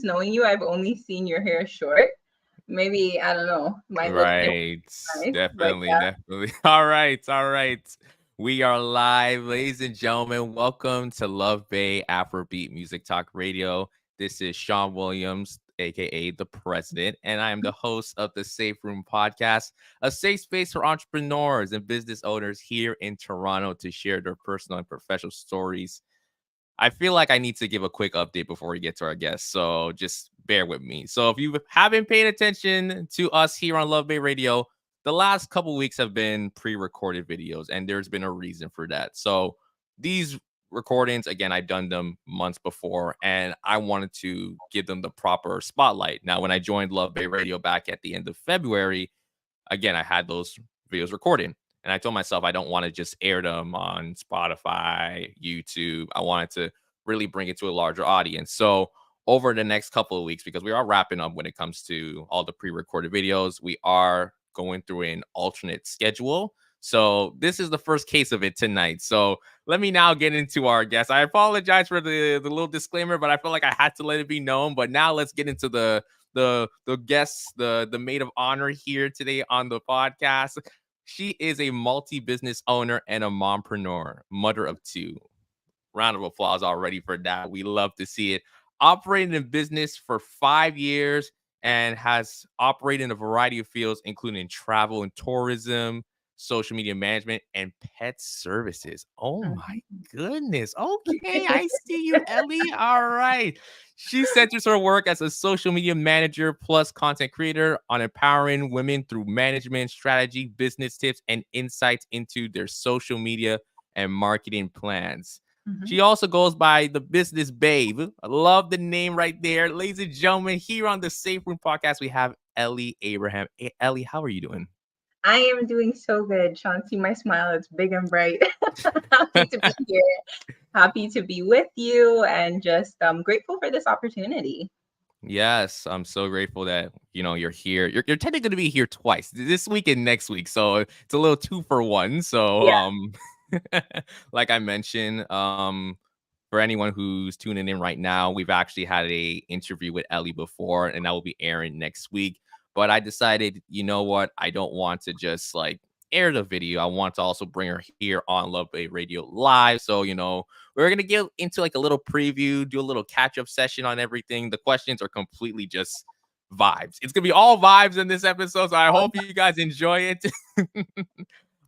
knowing you, I've only seen your hair short. Maybe, I don't know, might look Right. nice, but Definitely, yeah. definitely. All right, all right. We are live, ladies and gentlemen. Welcome to LuvBay Afrobeat Music Talk Radio. This is Sean Williams, aka the President, and I am the host of the Safe Room Podcast, a safe space for entrepreneurs and business owners here in Toronto to share their personal and professional stories. I feel like I need to give a quick update before we get to our guests, so just bear with me. So if you haven't paid attention to us here on Love Bay Radio, the last couple weeks have been pre-recorded videos, and there's been a reason for that. So these recordings, again, I've done them months before, and I wanted to give them the proper spotlight. Now, when I joined Love Bay Radio back at the end of February, again, I had those videos recorded. And I told myself I don't want to just air them on Spotify, YouTube. I wanted to really bring it to a larger audience. So over the next couple of weeks, because we are wrapping up when it comes to all the pre-recorded videos, we are going through an alternate schedule. So this is the first case of it tonight. So let me now get into our guests. I apologize for the little disclaimer, but I felt like I had to let it be known. But now let's get into the guests, the maid of honor here today on the podcast. She is a multi-business owner and a mompreneur, mother of two. Round of applause already for that. We love to see it. Operated in business for 5 years and has operated in a variety of fields, including travel and tourism, social media management, and pet services. Oh my goodness. Okay, I see you, Ellie. All right. She centers her work as a social media manager plus content creator on empowering women through management, strategy, business tips, and insights into their social media and marketing plans. Mhm. She also goes by the Business Babe. I love the name right there. Ladies and gentlemen, here on the Safe Room Podcast, we have Ellie Abraham. Hey, Ellie, how are you doing? I am doing so good, Sean. See my smile, it's big and bright. Happy to be here. Happy to be with you and just grateful for this opportunity. Yes, I'm so grateful that you're here. You're technically going to be here twice, this week and next week. So it's a little 2 for 1. So Yeah. like I mentioned, for anyone who's tuning in right now, we've actually had a interview with Ellie before, and that will be airing next week. But I decided, you know what? I don't want to just like air the video. I want to also bring her here on Love Bay Radio Live. So, we're gonna get into like a little preview, do a little catch-up session on everything. The questions are completely just vibes. It's gonna be all vibes in this episode. So I hope you guys enjoy it.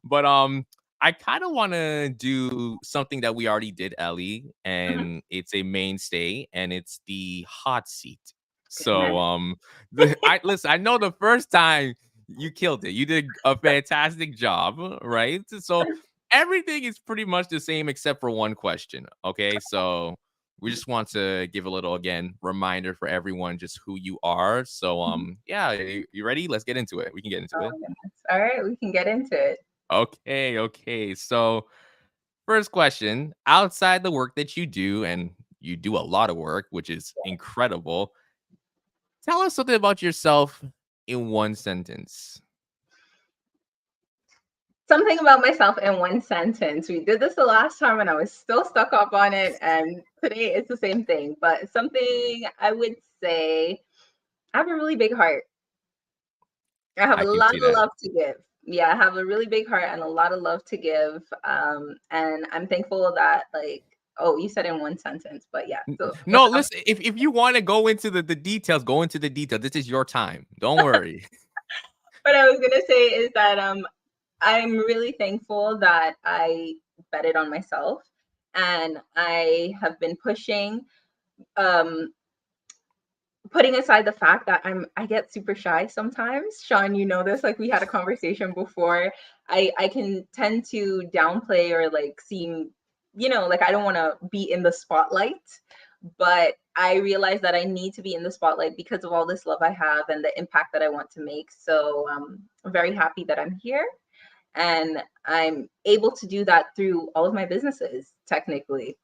But I kind of want to do something that we already did, Ellie, Mhm. and it's a mainstay, and it's the hot seat. So, Goodness. I listen. I know the first time you killed it. You did a fantastic job, right? So everything is pretty much the same except for one question. Okay, so we just want to give a little again reminder for everyone just who you are. So, Mhm. yeah, you ready? Let's get into it. We can get into Oh, it. goodness. All right, we can get into it. Okay, okay. So, first question, outside the work that you do, and you do a lot of work, which is incredible, tell us something about yourself in one sentence. Something about myself in one sentence. We did this the last time and I was still stuck up on it. And today it's the same thing. But something I would say, I have a really big heart. I have a I can lot see of that. love to give. Yeah, I have a really big heart and a lot of love to give. And I'm thankful that, like, oh, you said in one sentence, but yeah. So what No, listen, if you want to go into the details, go into the details. This is your time. Don't worry. what I was gonna say is that I'm really thankful that I betted on myself and I have been pushing, um, putting aside the fact that I get super shy sometimes. Sean, you know this, like we had a conversation before. I can tend to downplay or like seem, like I don't want to be in the spotlight, but I realize that I need to be in the spotlight because of all this love I have and the impact that I want to make. So I'm very happy that I'm here and I'm able to do that through all of my businesses, technically.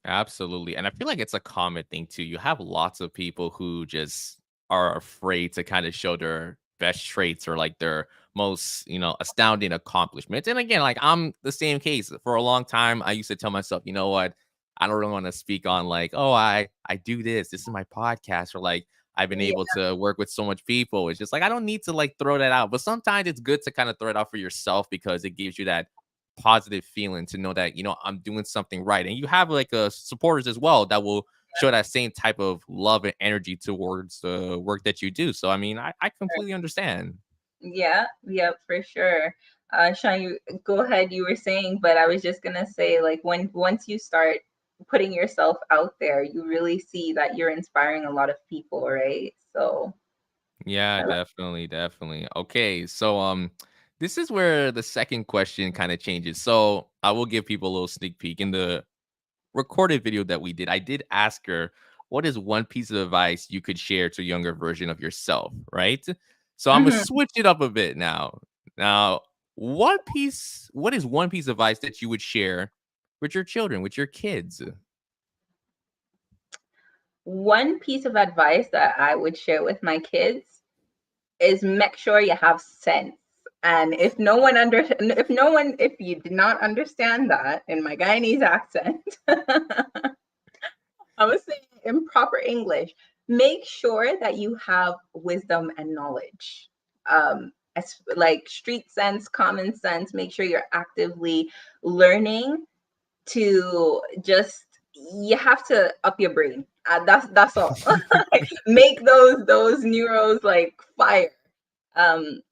Absolutely. And I feel like it's a common thing too. You have lots of people who just are afraid to kind of show their best traits or like their most, astounding accomplishments. And again, like I'm the same case. For a long time, I used to tell myself, you know what? I don't really want to speak on like, oh, I do this. This is my podcast, or like I've been Yeah, able to work with so much people. It's just like I don't need to like throw that out. But sometimes it's good to kind of throw it out for yourself because it gives you that positive feeling to know that, I'm doing something right. And you have like supporters as well that will show that same type of love and energy towards the work that you do. So I mean, I completely understand. yeah, yeah, for sure. Sean, you go ahead. You were saying, but I was just gonna say, like, once you start putting yourself out there, you really see that you're inspiring a lot of people, right? So, Yeah, I love, definitely, definitely. Okay, so this is where the second question kind of changes. So I will give people a little sneak peek in the recorded video that we did. I did ask her, what is one piece of advice you could share to a younger version of yourself, right? So I'm gonna Mhm. switch it up a bit now. Now, what is one piece of advice that you would share with your children, with your kids? One piece of advice that I would share with my kids is make sure you have sense. And if you did not understand that in my Guyanese accent, I was saying in proper English, make sure that you have wisdom and knowledge. As like street sense, common sense, make sure you're actively learning to just you have to up your brain. That's all. Make those neurons like fire. Um,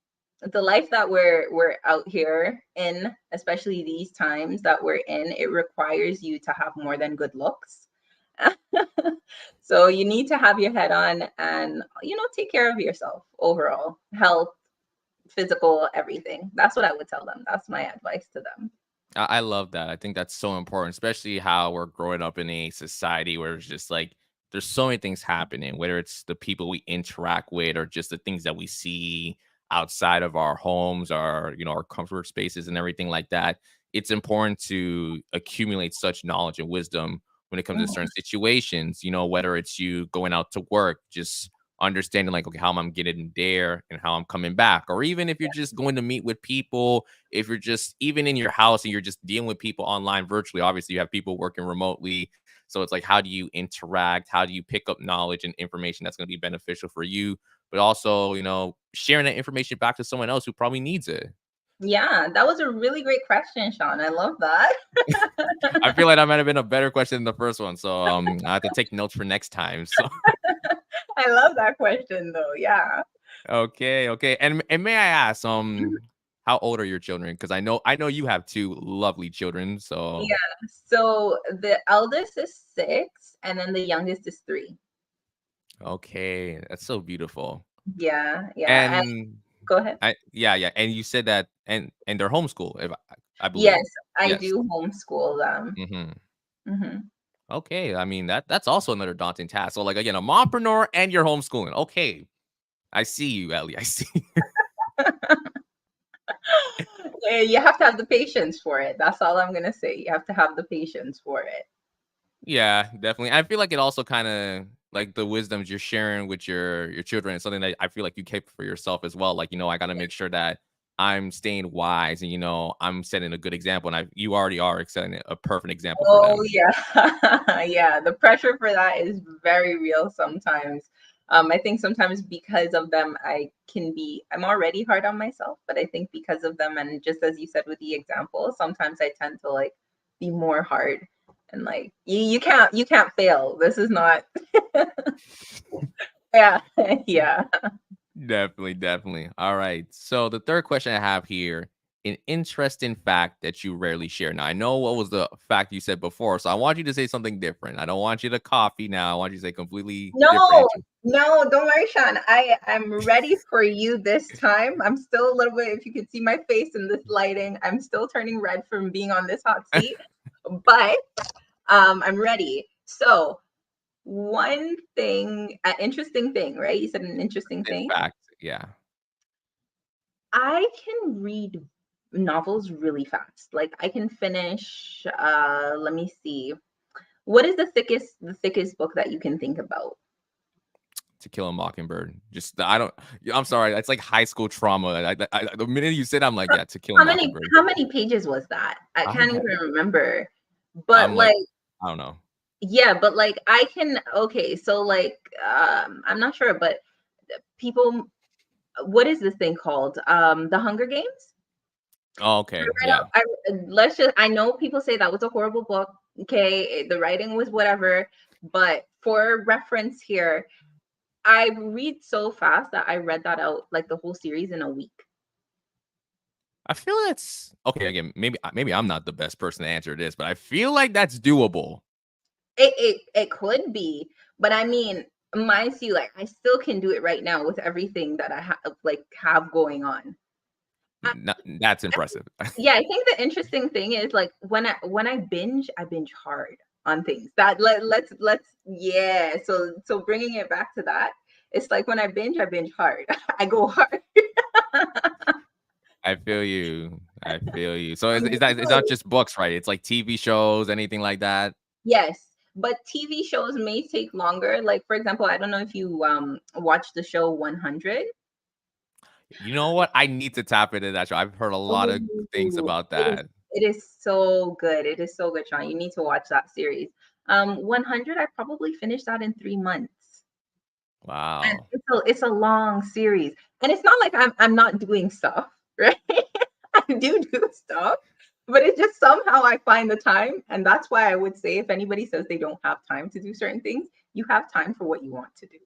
the life that we're out here in, especially these times that we're in, it requires you to have more than good looks. So you need to have your head on and take care of yourself overall, health, physical, everything. That's what I would tell them. That's my advice to them. I love that. I think that's so important, especially how we're growing up in a society where it's just like there's so many things happening, whether it's the people we interact with or just the things that we see outside of our homes, our comfort spaces and everything like that. It's important to accumulate such knowledge and wisdom when it comes to certain Mhm. situations, whether it's you going out to work, just understanding like, okay, how am I getting there and how I'm coming back, or even if you're just going to meet with people, if you're just even in your house and you're just dealing with people online virtually. Obviously you have people working remotely, so it's like, how do you interact, how do you pick up knowledge and information that's going to be beneficial for you, but also sharing that information back to someone else who probably needs it. Yeah, that was a really great question, Sean. I love that. I feel like that might have been a better question than the first one, so I have to take notes for next time. So I love that question though. Yeah. okay, okay, and may I ask, how old are your children? Because I know you have two lovely children, so Yeah. So the eldest is 6 and then the youngest is 3. okay, that's so beautiful. Yeah, yeah. And And go ahead. yeah, and you said that, and they're homeschool, if I Yes, believe. I Yes. do homeschool them. Mhm. Mhm. Okay, I mean, that's also another daunting task. So, like, again, a mompreneur and you're homeschooling. Okay, I see you, Ellie, I see. Yeah, you have to have the patience for it. That's all I'm gonna say. You have to have the patience for it. Yeah, definitely. I feel like it also kinda like the wisdoms you're sharing with your children is something that I feel like you keep for yourself as well. Like, I gotta make sure that I'm staying wise and, I'm setting a good example, and you already are setting a perfect example for Oh them. yeah. Yeah, the pressure for that is very real sometimes. I think sometimes because of them, I'm already hard on myself, but I think because of them, and just as you said with the example, sometimes I tend to like be more hard and like you can't fail. This is not yeah, yeah. Definitely, definitely. All right. So the third question I have here, an interesting fact that you rarely share. Now I know what was the fact you said before, so I want you to say something different. I don't want you to copy now. I want you to say completely No, different. no, don't worry, Sean. I'm ready for you this time. I'm still a little bit, if you could see my face in this lighting, I'm still turning red from being on this hot seat, but I'm ready. So, one thing, an interesting thing, right? You said an interesting In thing. fact, yeah. I can read novels really fast. Like I can finish, let me see. What is the thickest book that you can think about? To Kill a Mockingbird. Just I don't. Yeah, I'm sorry. It's like high school trauma. The minute you said, I'm like, yeah, To Kill a How many Mockingbird. how many pages was that? I I can't had. even remember. But I'm like, like I don't know. Yeah, but like I can, okay, so like I'm not sure, but people, what is this thing called? The Hunger Games? Oh, okay, I yeah. let's just, I know people say that was a horrible book. Okay, the writing was whatever, but for reference here, I read so fast that I read that out like the whole series in a week. I feel that's okay. Again, maybe I'm not the best person to answer this, but I feel like that's doable. It could be, but I mean, mind you, like I still can do it right now with everything that I have going on. I, That's impressive. yeah, I think the interesting thing is like when I I binge hard on things. That let's yeah. So bringing it back to that, it's like when I binge hard. I go hard. I feel you. I feel you. So is that it's not Usually, just books, right? It's like TV shows, anything like that. yes, but TV shows may take longer. Like for example, I don't know if you watch the show 100. You know what? I need to tap into that show. I've heard a lot of things Oh, about that. it is so good. It is so good, Sean. You need to watch that series. 100, I probably finished that in 3 months. And Wow. it's a long series. And it's not like I'm not doing stuff, right? I do stuff, but it just somehow I find the time. And that's why I would say if anybody says they don't have time to do certain things, you have time for what you want to do.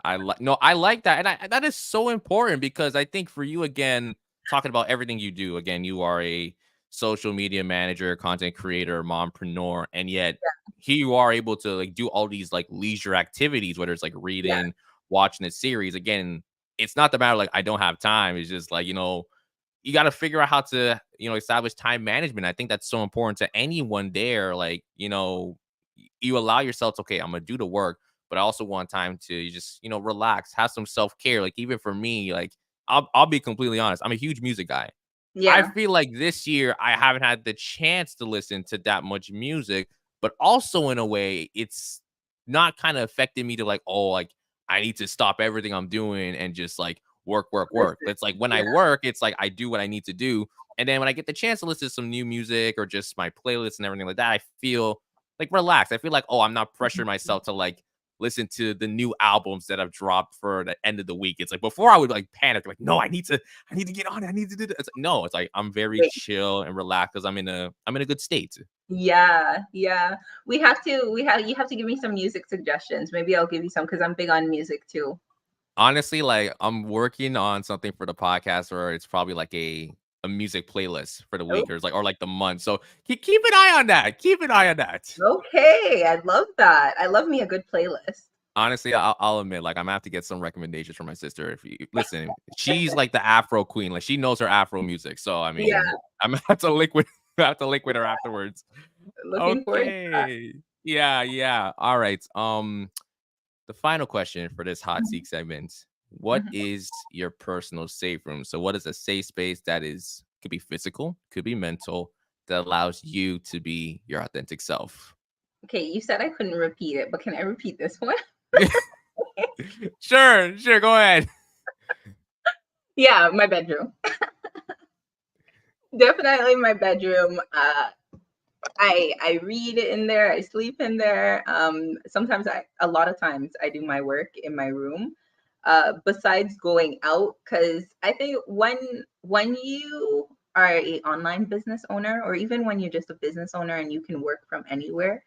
I like that, and that is so important because I think for you again, talking about everything you do. Again, you are a social media manager, content creator, mompreneur, and yet here you are able to like do all these like leisure activities, whether it's like Yeah, reading, watching a series. Again, it's not the matter like I don't have time. It's just like you got to figure out how to establish time management. I think that's so important to anyone there. Like you allow yourself to, okay, I'm gonna do the work, but I also want time to just relax, have some self-care. Like even for me, like I'll be completely honest, I'm a huge music guy. I yeah, feel like this year I haven't had the chance to listen to that much music, but also in a way it's not kind of affecting me to like, oh, like I need to stop everything I'm doing and just like work, work, work. listen, It's like when I yeah, work, it's like I do what I need to do. And then when I get the chance to listen to some new music or just my playlist and everything like that, I feel like relaxed. I feel like, oh, I'm not pressuring myself to like listen to the new albums that have dropped for the end of the week. It's like before I would like panic, like, no, I need to get on it. I need to do this. It's like, no, it's like I'm very great. chill and relaxed because I'm in a good state. Yeah, yeah. You have to give me some music suggestions. Maybe I'll give you some because I'm big on music too. Honestly, like I'm working on something for the podcast where it's probably like a music playlist for the Oh, week or like the month. So keep an eye on that. Keep an eye on that. okay. I love that. I love me a good playlist. Honestly, I'll admit, like, I'm gonna have to get some recommendations from my sister. If you listen, she's like the Afro queen, like she knows her Afro music. So I Yeah, mean, I'm gonna have to link with her afterwards. looking forward to that. Okay. Yeah, yeah. All right. The final question for this hot Mhm, seat segment. What mhm. is your personal safe room? So what is a safe space that could be physical, could be mental, that allows you to be your authentic self? Okay, you said I couldn't repeat it, but can I repeat this one? Sure, sure, go ahead. Yeah, my bedroom. Definitely my bedroom. I read in there. I sleep in there. Sometimes a lot of times I do my work in my room. Besides going out, because I think when you are a online business owner, or even when you're just a business owner and you can work from anywhere,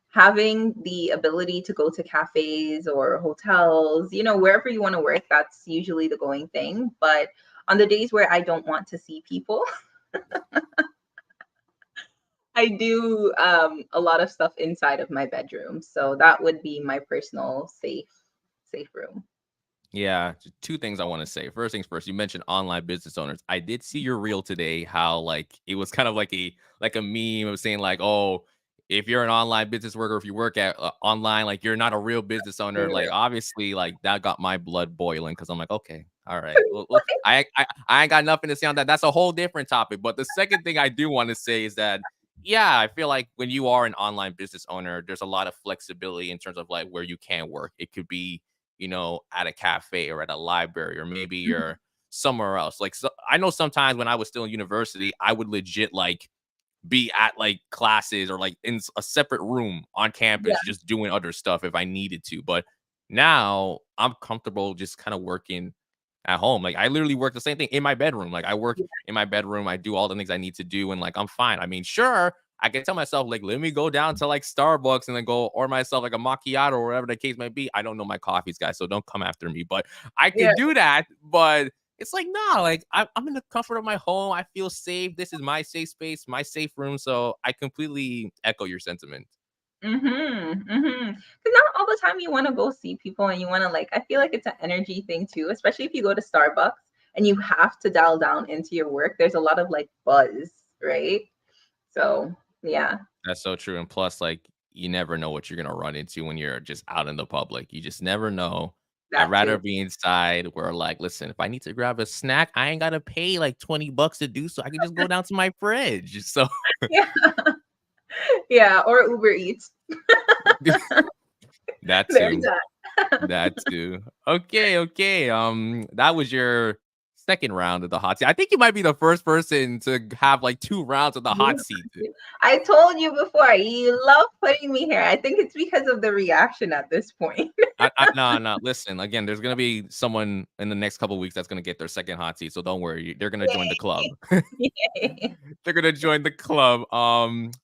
having the ability to go to cafes or hotels, wherever you want to work, that's usually the going thing. But on the days where I don't want to see people, I do a lot of stuff inside of my bedroom. So that would be my personal safe room. Yeah, two things I want to say. First things first, you mentioned online business owners. I did see your reel today. How like it was kind of like a meme of saying like, oh, if you're an online business worker, if you work at online, like you're not a real business owner. Like obviously, like that got my blood boiling because I'm like, okay, all right, well, I ain't got nothing to say on that. That's a whole different topic. But the second thing I do want to say is that yeah, I feel like when you are an online business owner, there's a lot of flexibility in terms of like where you can work. It could be at a cafe or at a library, or maybe you're somewhere else. Like, so I know sometimes when I was still in university, I would legit like be at like classes or like in a separate room on Yeah. campus just doing other stuff if I needed to. But now I'm comfortable just kind of working at home. Like I literally work the same thing in my bedroom. Like I work Yeah. in my bedroom, I do all the things I need to do, and like I'm fine. I mean, sure, I can tell myself, like, let me go down to like Starbucks and then go order myself like a macchiato or whatever the case might be. I don't know my coffees, guys, so don't come after me. But I Yeah. could do that. But it's like, nah, like I'm in the comfort of my home. I feel safe. This is my safe space, my safe room. So I completely echo your sentiment. Because not all the time you want to go see people and you want to like, I feel like it's an energy thing too, especially if you go to Starbucks and you have to dial down into your work. There's a lot of like buzz, right? So yeah, That's so true. And plus, like, you never know what you're gonna run into when you're just out in the public. You just never know. I'd that rather too. be inside where, like, listen, if I need to grab a snack, I ain't gotta pay like $20 to do so. I can just go down to my fridge. So Yeah. Yeah. Or Uber Eats. that There's too. that. That too. Okay, okay. That was your second round of the hot seat. I think you might be the first person to have like 2 rounds of the hot seat. I told you before, you love putting me here. I think it's because of the reaction at this point. No, no. Listen, again, there's gonna be someone in the next couple weeks that's gonna get their second hot seat, so don't worry. They're gonna join the club. Yay. They're gonna join the club.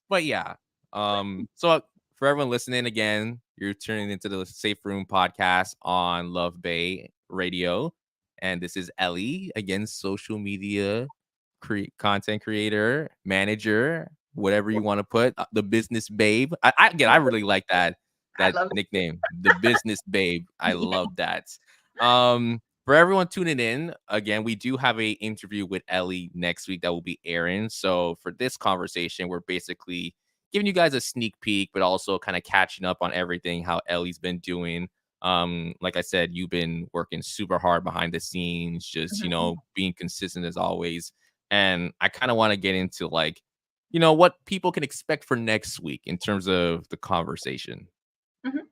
But yeah. So for everyone listening, again, you're tuning into the Safe Room podcast on LuvBay Radio, and this is Ellie, again, social media content creator, manager, whatever you want to put, the business babe. I really like I that love nickname, the business babe. I it. love that. For everyone tuning in, again, we do have a interview with Ellie next week that will be airing. So for this conversation, we're basically giving you guys a sneak peek, but also kind of catching up on everything how Ellie's been doing. Like I said, you've been working super hard behind the scenes, just Mhm, being consistent as always. And I kind of want to get into like, what people can expect for next week in terms of the conversation. mhm.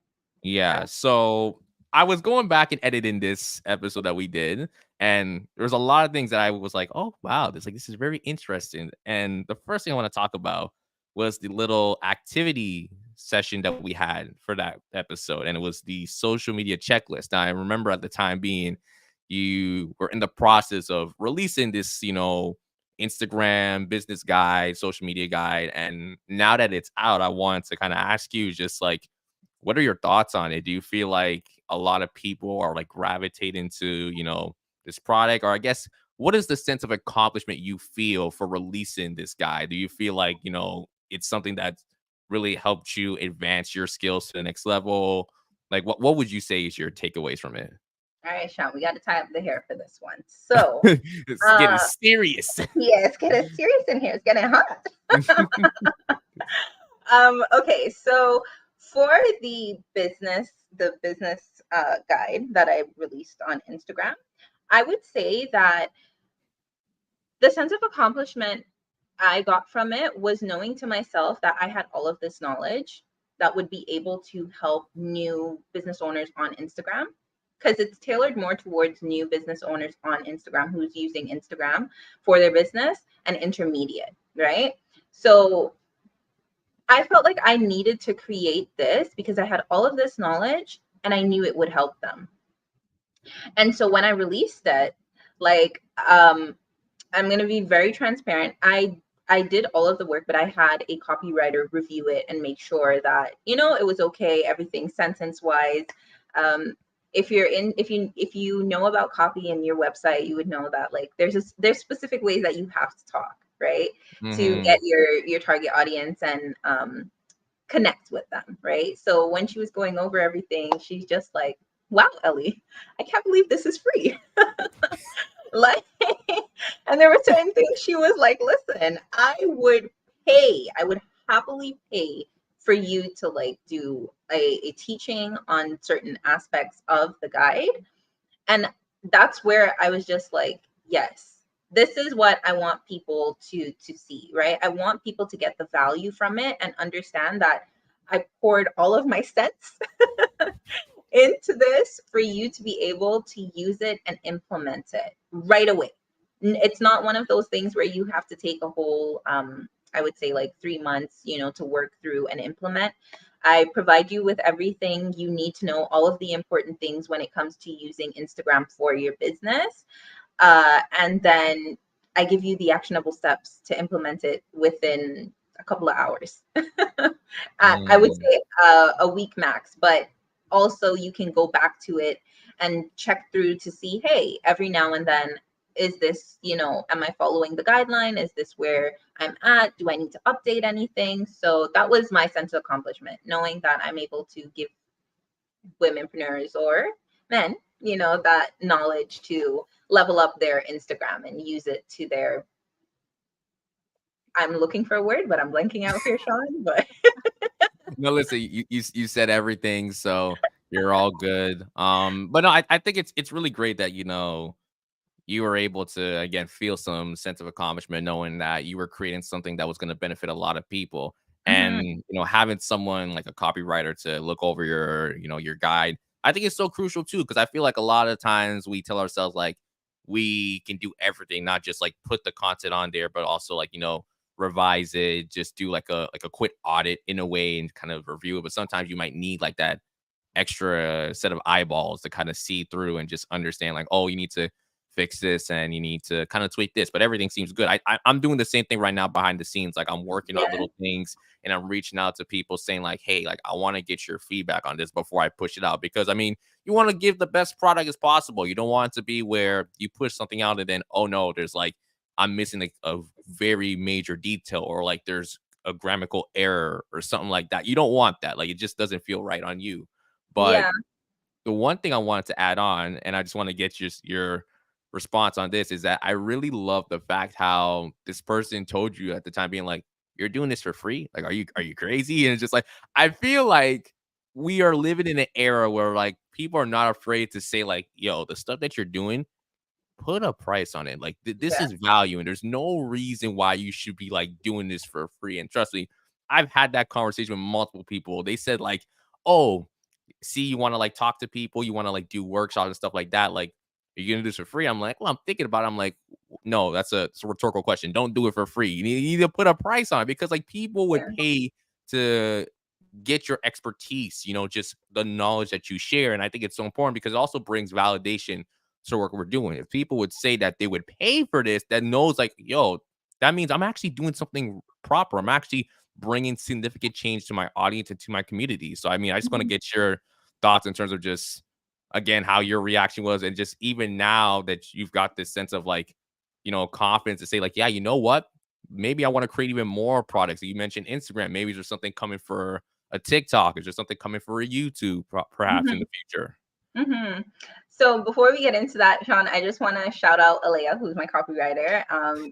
Yeah. So I was going back and editing this episode that we did, and there was a lot of things that I was like, oh wow, this is very interesting. And the first thing I want to talk about was the little activity session that we had for that episode, and it was the social media checklist. Now I remember at the time being you were in the process of releasing this, Instagram business guide, social media guide, and now that it's out, I wanted to kind of ask you just like what are your thoughts on it? Do you feel like a lot of people are like gravitating to, this product? Or I guess what is the sense of accomplishment you feel for releasing this guy? Do you feel like, it's something that's really helped you advance your skills to the next level? Like what would you say is your takeaways from it? All right, Sean, we got to tie up the hair for this one. So, It's getting uh, serious. yeah, it's getting serious in here. It's getting hot. Okay, so for the business guide that I released on Instagram, I would say that the sense of accomplishment I got from it was knowing to myself that I had all of this knowledge that would be able to help new business owners on Instagram because it's tailored more towards new business owners on Instagram who's using Instagram for their business and intermediate, right? So I felt like I needed to create this because I had all of this knowledge and I knew it would help them. And so when I released it, like I'm going to be very transparent. I did all of the work, but I had a copywriter review it and make sure that it was okay, everything sentence wise. Um, if you know about copy in your website, you would know that like there's specific ways that you have to talk, right, to Hmm. get your target audience and connect with them, right? So when she was going over everything, she's just like, "Wow, Ellie, I can't believe this is free." Like, and there were certain things she was like, listen, I would happily pay for you to like do a teaching on certain aspects of the guide. And that's where I was just like, yes, this is what I want people to see, right? I want people to get the value from it and understand that I poured all of my cents into this for you to be able to use it and implement it right away. It's not one of those things where you have to take a whole I would say like 3 months, to work through and implement. I provide you with everything you need to know, all of the important things when it comes to using Instagram for your business. And then I give you the actionable steps to implement it within a couple of hours. I would Mm. say a week max, but also you can go back to it and check through to see, hey, every now and then, is this, am I following the guideline? Is this where I'm at? Do I need to update anything? So that was my sense of accomplishment, knowing that I'm able to give womenpreneurs or men, that knowledge to level up their Instagram and use it to their, I'm looking for a word, but I'm blanking out here, Sean. But No, listen, you said everything, so you're all good. But no, I think it's really great that you were able to again feel some sense of accomplishment knowing that you were creating something that was going to benefit a lot of people, and Mhm. having someone like a copywriter to look over your guide. I think it's so crucial too, because I feel like a lot of times we tell ourselves like we can do everything, not just like put the content on there, but also like revise it, just do like a quick audit in a way and kind of review it. But sometimes you might need like that extra set of eyeballs to kind of see through and just understand like, oh, you need to fix this and you need to kind of tweak this, but everything seems good. I'm doing the same thing right now behind the scenes. Like I'm working on Yeah, little things and I'm reaching out to people saying like, hey, like I want to get your feedback on this before I push it out, because I mean, you want to give the best product as possible. You don't want it to be where you push something out and then, oh no, there's like I'm missing like a very major detail, or like there's a grammatical error or something like that. You don't want that. Like it just doesn't feel right on you. But yeah, the one thing I wanted to add on, and I just want to get your response on this, is that I really love the fact how this person told you at the time, being like, "You're doing this for free? Like, are you crazy?" And it's just like I feel like we are living in an era where like people are not afraid to say like, "Yo, the stuff that you're doing, put a price on it. Like this yeah, is value, and there's no reason why you should be like doing this for free." And trust me, I've had that conversation with multiple people. They said like, "Oh, see, you want to like talk to people, you want to like do workshops and stuff like that. Like, are you gonna do this for free?" I'm like, "Well, I'm thinking about it." I'm like, "No, it's a rhetorical question. Don't do it for free. You need to put a price on it, because like people would yeah, pay to get your expertise, just the knowledge that you share." And I think it's so important because it also brings validation to work we're doing. If people would say that they would pay for this, that knows like, yo, that means I'm actually doing something proper. I'm actually bringing significant change to my audience and to my community. So, I mean, I just want to mhm, get your thoughts in terms of just, again, how your reaction was. And just even now that you've got this sense of like, confidence to say, like, yeah, you know what? Maybe I want to create even more products. You mentioned Instagram. Maybe there's something coming for a TikTok. Is there something coming for a YouTube, perhaps in mhm, the future? mhm. So before we get into that, Sean, I just want to shout out Alea, who's my copywriter.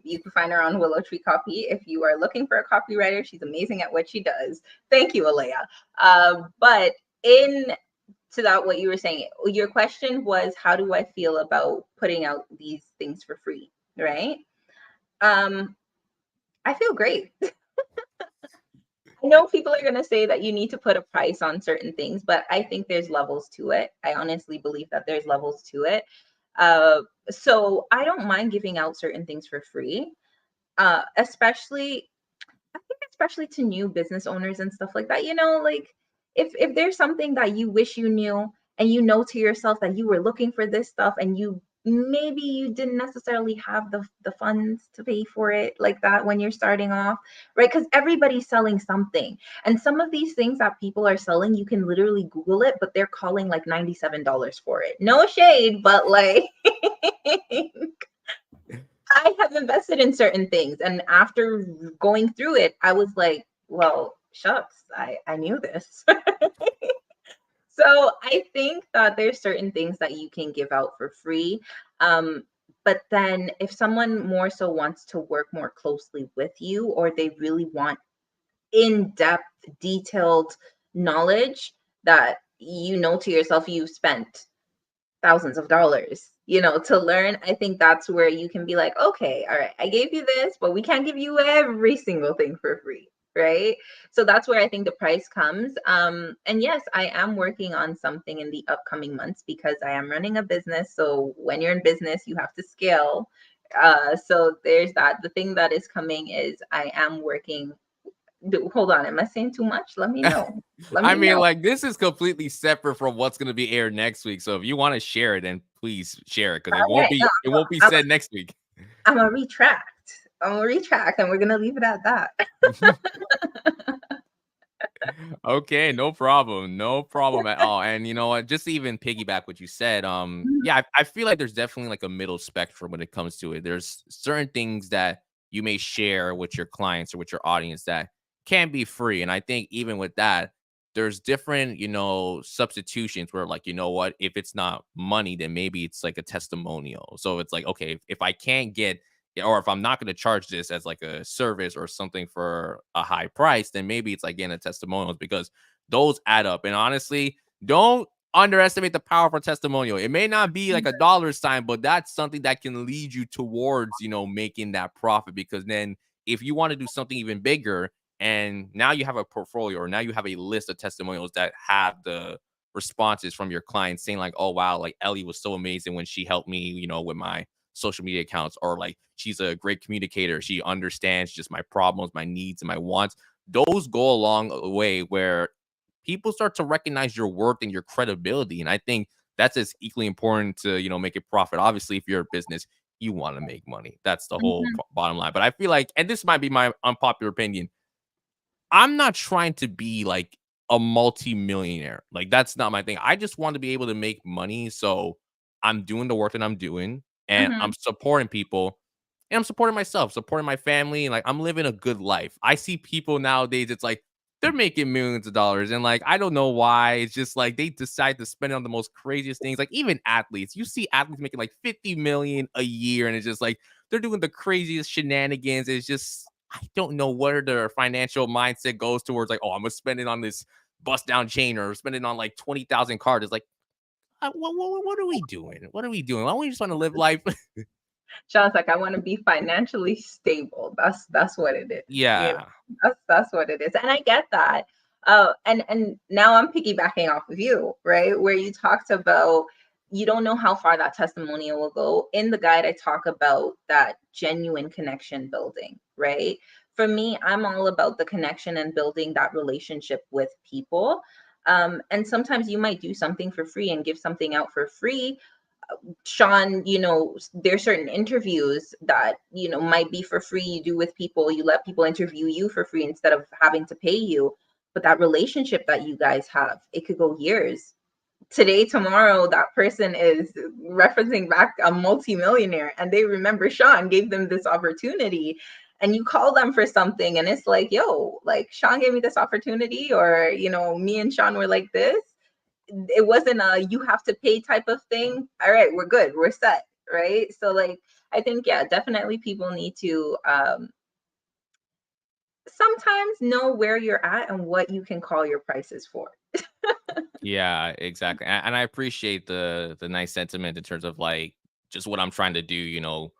You can find her on Willow Tree Copy if you are looking for a copywriter. She's amazing at what she does. Thank you, Alea. But in to that, what you were saying, your question was, how do I feel about putting out these things for free, right? Um, I feel great. I know people are going to say that you need to put a price on certain things, but I think there's levels to it. I honestly believe that there's levels to it. Uh, so I don't mind giving out certain things for free, especially I think especially to new business owners and stuff like that. Like if there's something that you wish you knew and you know to yourself that you were looking for this stuff and you maybe you didn't necessarily have the funds to pay for it like that when you're starting off, right? Because everybody's selling something. And some of these things that people are selling, you can literally Google it, but they're calling like $97 for it. No shade, but like I have invested in certain things. And after going through it, I was like, well, shucks, I knew this. So I think that there's certain things that you can give out for free. But then if someone more so wants to work more closely with you, or they really want in-depth, detailed knowledge that to yourself you've spent thousands of dollars, to learn, I think that's where you can be like, okay, all right, I gave you this, but we can't give you every single thing for free, right? So that's where I think the price comes. And yes, I am working on something in the upcoming months because I am running a business. So when you're in business, you have to scale, So there's that. The thing that is coming is I am working. Hold on, am I saying too much? Let me know. Let I me mean, know. like, this is completely separate from what's going to be aired next week. So if you want to share it, then please share it, because it All won't right, no, be I'm, said next week. I'm gonna retract. I'm gonna retract, and we're gonna leave it at that. Okay, no problem. No problem at all. And you know what? Just to even piggyback what you said, Mhm. yeah, I feel like there's definitely like a middle spectrum when it comes to it. There's certain things that you may share with your clients or with your audience that can be free. And I think even with that, there's different, substitutions where, like, you know what, if it's not money, then maybe it's like a testimonial. So it's like, okay, if I can't get, or if I'm not going to charge this as like a service or something for a high price, then maybe it's like getting a testimonials, because those add up. And honestly, don't underestimate the power of a testimonial. It may not be like a dollar sign, but that's something that can lead you towards, making that profit. Because then if you want to do something even bigger, and now you have a portfolio, or now you have a list of testimonials that have the responses from your clients saying like, oh wow, like Ellie was so amazing when she helped me, with my social media accounts, or like she's a great communicator, she understands just my problems, my needs, and my wants. Those go a long way where people start to recognize your worth and your credibility. And I think that's as equally important to, make it profit. Obviously, if you're a business, you want to make money. That's the whole Mhm. bottom line. But I feel like, and this might be my unpopular opinion, I'm not trying to be like a multi-millionaire. Like, that's not my thing. I just want to be able to make money. So I'm doing the work that I'm doing, and I'm Mhm. supporting people, and I'm supporting myself, supporting my family, and like I'm living a good life. I see people nowadays, it's like they're making millions of dollars, and like I don't know why. It's just like they decide to spend it on the most craziest things. Like even athletes, you see athletes making like 50 million a year, and it's just like they're doing the craziest shenanigans. It's just, I don't know where their financial mindset goes towards, like, oh, I'm gonna spend it on this bust down chain, or spend it on like 20,000 cards. It's like, what are we doing? What are we doing? Why don't we just want to live life? Sean's like, I want to be financially stable. That's what it is. Yeah. That's what it is, and I get that. And now I'm piggybacking off of you, right? Where you talked about you don't know how far that testimonial will go. In the guide, I talk about that genuine connection building, right? For me, I'm all about the connection and building that relationship with people. And sometimes you might do something for free and give something out for free. Sean, there's certain interviews that, might be for free. You do with people, you let people interview you for free instead of having to pay you. But that relationship that you guys have, it could go years. Today, tomorrow, that person is referencing back a multimillionaire and they remember Sean gave them this opportunity. And you call them for something, and it's like, yo, like Sean gave me this opportunity, or, me and Sean were like this. It wasn't a you have to pay type of thing. All right, we're good, we're set, right? So like I think, yeah, definitely people need to sometimes know where you're at and what you can call your prices for. Yeah, exactly. And I appreciate the nice sentiment in terms of like just what I'm trying to do,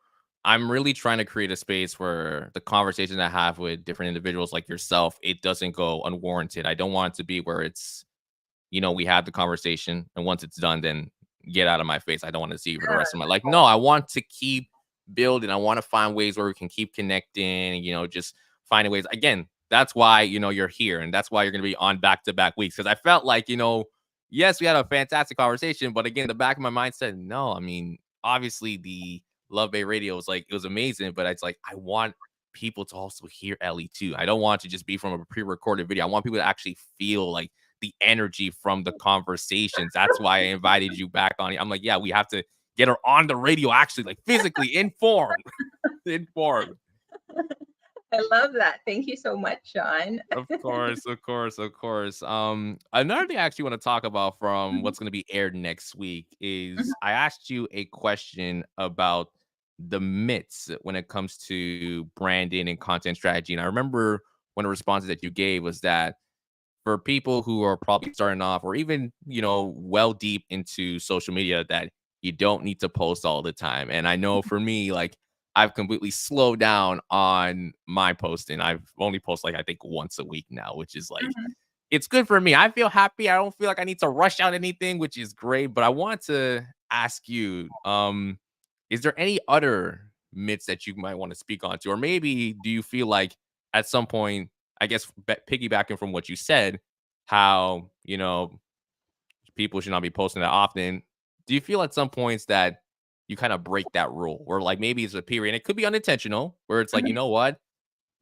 I'm really trying to create a space where the conversations I have with different individuals like yourself, it doesn't go unwarranted. I don't want it to be where it's, we have the conversation, and once it's done, then get out of my face. I don't want to see you for the rest of my life. No, I want to keep building. I want to find ways where we can keep connecting, just finding ways. Again, that's why, you're here, and that's why you're going to be on back-to-back weeks. Because I felt like, yes, we had a fantastic conversation, but again, the back of my mind said, no, I mean, obviously the LuvBay radio was like, it was amazing, but it's like, I want people to also hear Ellie too. I don't want to just be from a pre-recorded video. I want people to actually feel like the energy from the conversations. That's why I invited you back on. I'm like, yeah, we have to get her on the radio, actually, like physically informed. Informed. I love that. Thank you so much, Sean. Of course, of course, of course. Another thing I actually want to talk about from Mhm, what's going to be aired next week mhm, is I asked you a question about the myths when it comes to branding and content strategy. And I remember one of the responses that you gave was that for people who are probably starting off, or even, well deep into social media, that you don't need to post all the time. And I know for me, like, I've completely slowed down on my posting. I've only posted like I think once a week now, which is like, mhm. it's good for me. I feel happy. I don't feel like I need to rush out anything, which is great. But I want to ask you, is there any other myths that you might want to speak on to? Or maybe do you feel like at some point, I guess piggybacking from what you said, how, people should not be posting that often. Do you feel at some points that you kind of break that rule, or like maybe it's a period, and it could be unintentional, where it's like, you Mhm. know what,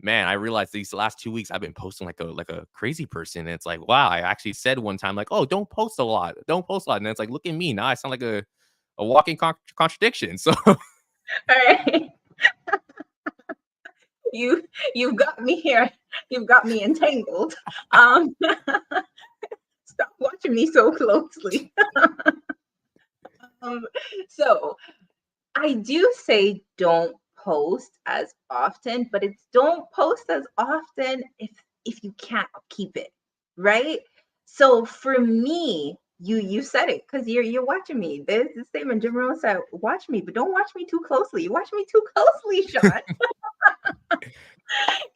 man, I realized these last 2 weeks I've been posting like a crazy person, and it's like, wow, I actually said one time like, oh, don't post a lot, don't post a lot, and then it's like, look at me now, I sound like a walking contradiction. So All right. You you've got me here. You've got me entangled. Um, Stop watching me so closely. Um, so I do say don't post as often, but it's don't post as often if you can't keep it, right? So for me, you said it because you're watching me. There's the statement Jim Rohn said, watch me, but don't watch me too closely. You watch me too closely, Sean.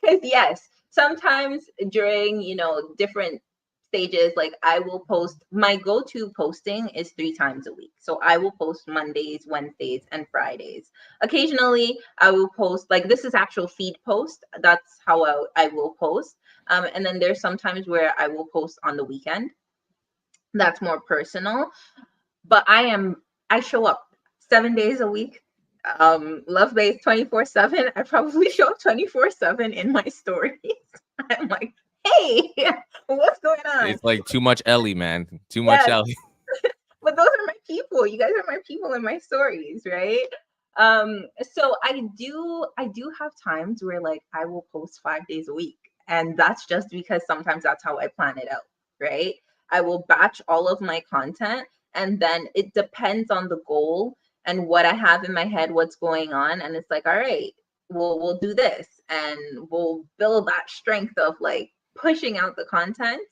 Because yes, sometimes during different stages, like I will post, my go-to posting is 3 times a week. So I will post Mondays, Wednesdays, and Fridays. Occasionally I will post, like, this is actual feed post, that's how I will post. And then there's sometimes where I will post on the weekend, that's more personal. But I show up 7 days a week. LuvBay 24/7. I probably show up 24/7 in my stories. I'm like, hey, what's going on? it's like too much Ellie, man, too much Yes, Ellie. but those are my people. You guys are my people in my stories, right? So I do have times where, like, I will post 5 days a week. And that's just because sometimes that's how I plan it out, right? I will batch all of my content, and then it depends on the goal and what I have in my head, what's going on. And it's like, all right, we'll do this, and we'll build that strength of like pushing out the content.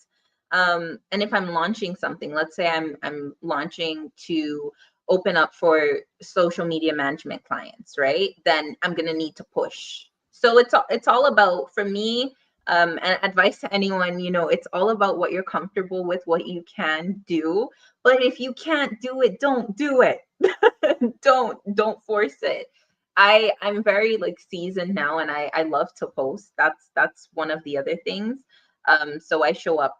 And if I'm launching something, let's say I'm launching to open up for social media management clients, right? Then I'm gonna need to push. So it's all about, for me, and advice to anyone, it's all about what you're comfortable with, what you can do. But if you can't do it, don't do it. Don't force it. I'm very like seasoned now, and I love to post. That's one of the other things. So I show up.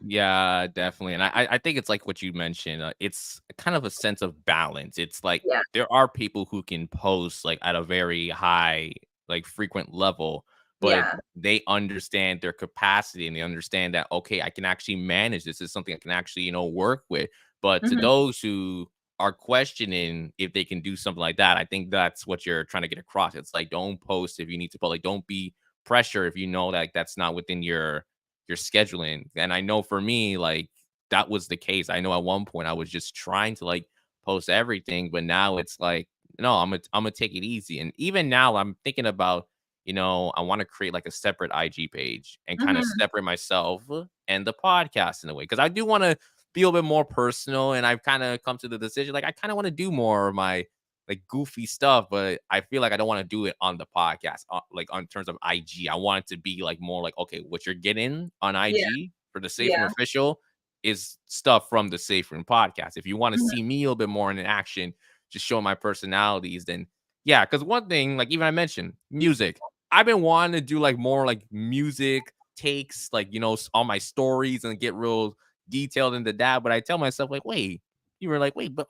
Yeah, definitely. And I think it's like what you mentioned. It's kind of a sense of balance. It's like Yeah, there are people who can post like at a very high, like frequent level, but yeah. they understand their capacity and they understand that, okay, I can actually manage this. Is something I can actually, work with. But to Mhm. those who are questioning if they can do something like that, I think that's what you're trying to get across. It's like, don't post if you need to post. Like, don't be pressure if you know that like, that's not within your scheduling. And I know for me, like that was the case. I know at one point I was just trying to like post everything, but now it's like, no, I'm gonna take it easy. And even now I'm thinking about, I want to create like a separate IG page and kind of Mhm. separate myself and the podcast in a way. Cause I do want to be a little bit more personal. And I've kind of come to the decision, like I kind of want to do more of my like goofy stuff, but I feel like I don't want to do it on the podcast, like on terms of IG. I want it to be like more like, okay, what you're getting on Yeah, IG for the Safe Room yeah. Official is stuff from the Safe Room podcast. If you want to Mhm. see me a little bit more in action, just show my personalities, then yeah. Because one thing, like even I mentioned music, I've been wanting to do like more like music takes, like on my stories and get real detailed into that. But I tell myself like, wait, you were like, wait, but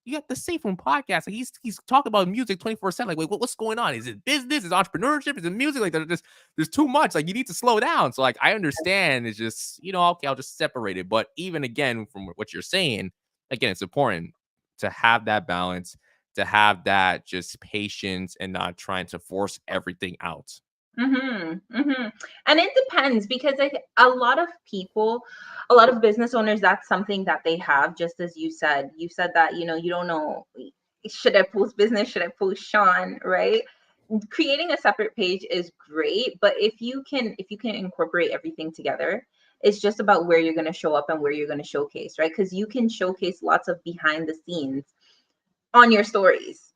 you got the Safe Room podcast. Like he's talking about music 24/7. Like, wait, what's going on? Is it business? Is it entrepreneurship? Is it music? Like, there's too much. Like, you need to slow down. So, like, I understand. It's just, okay, I'll just separate it. But even again, from what you're saying, again, it's important to have that balance, to have that just patience and not trying to force everything out. Mhm, mhm. And it depends, because a lot of people, a lot of business owners, that's something that they have, just as you said. You said that, you don't know, should I post business, should I post Sean, right? Creating a separate page is great, but if you can incorporate everything together, it's just about where you're going to show up and where you're going to showcase, right? Because you can showcase lots of behind the scenes on your stories.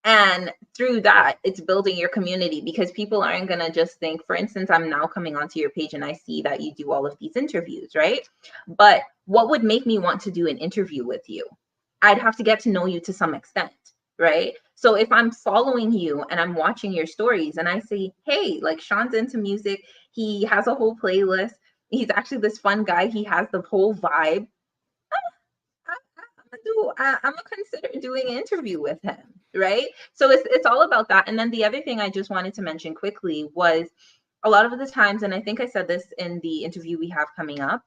And through that, it's building your community, because people aren't going to just think, for instance, I'm now coming onto your page and I see that you do all of these interviews, right? But what would make me want to do an interview with you? I'd have to get to know you to some extent, right? So if I'm following you and I'm watching your stories and I see, hey, like Sean's into music, he has a whole playlist. He's actually this fun guy. He has the whole vibe. I'm gonna consider doing an interview with him, right? So it's all about that. And then the other thing I just wanted to mention quickly was a lot of the times, and I think I said this in the interview we have coming up,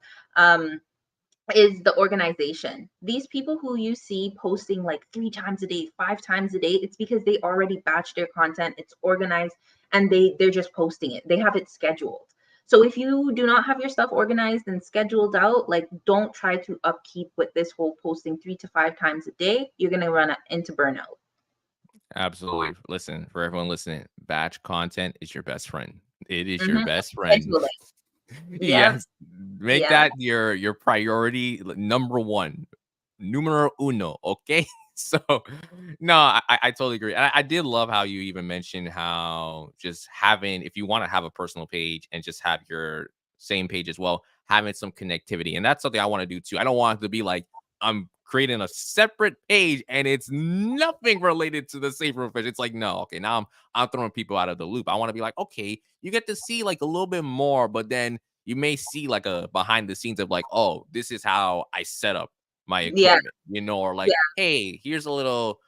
is the organization. These people who you see posting like 3 times a day, 5 times a day, it's because they already batch their content, it's organized, and they're just posting it. They have it scheduled. So if you do not have your stuff organized and scheduled out, like don't try to upkeep with this whole posting 3 to 5 times a day. You're gonna run into burnout. Absolutely. Listen, for everyone listening, batch content is your best friend. It is your Mm-hmm. best friend. Schedule it. Yep. Yes. Make Yeah. that your priority number one. Numero uno. Okay. So no, I totally agree. I did love how you even mentioned how just having, if you want to have a personal page and just have your same page as well, having some connectivity. And that's something I want to do too. I don't want it to be like I'm creating a separate page and it's nothing related to the safe room fish. It's like, no, okay, now I'm throwing people out of the loop. I want to be like, okay, you get to see like a little bit more, but then you may see like a behind the scenes of like, oh, this is how I set up my Yeah. equipment, or like, Yeah. hey, here's a little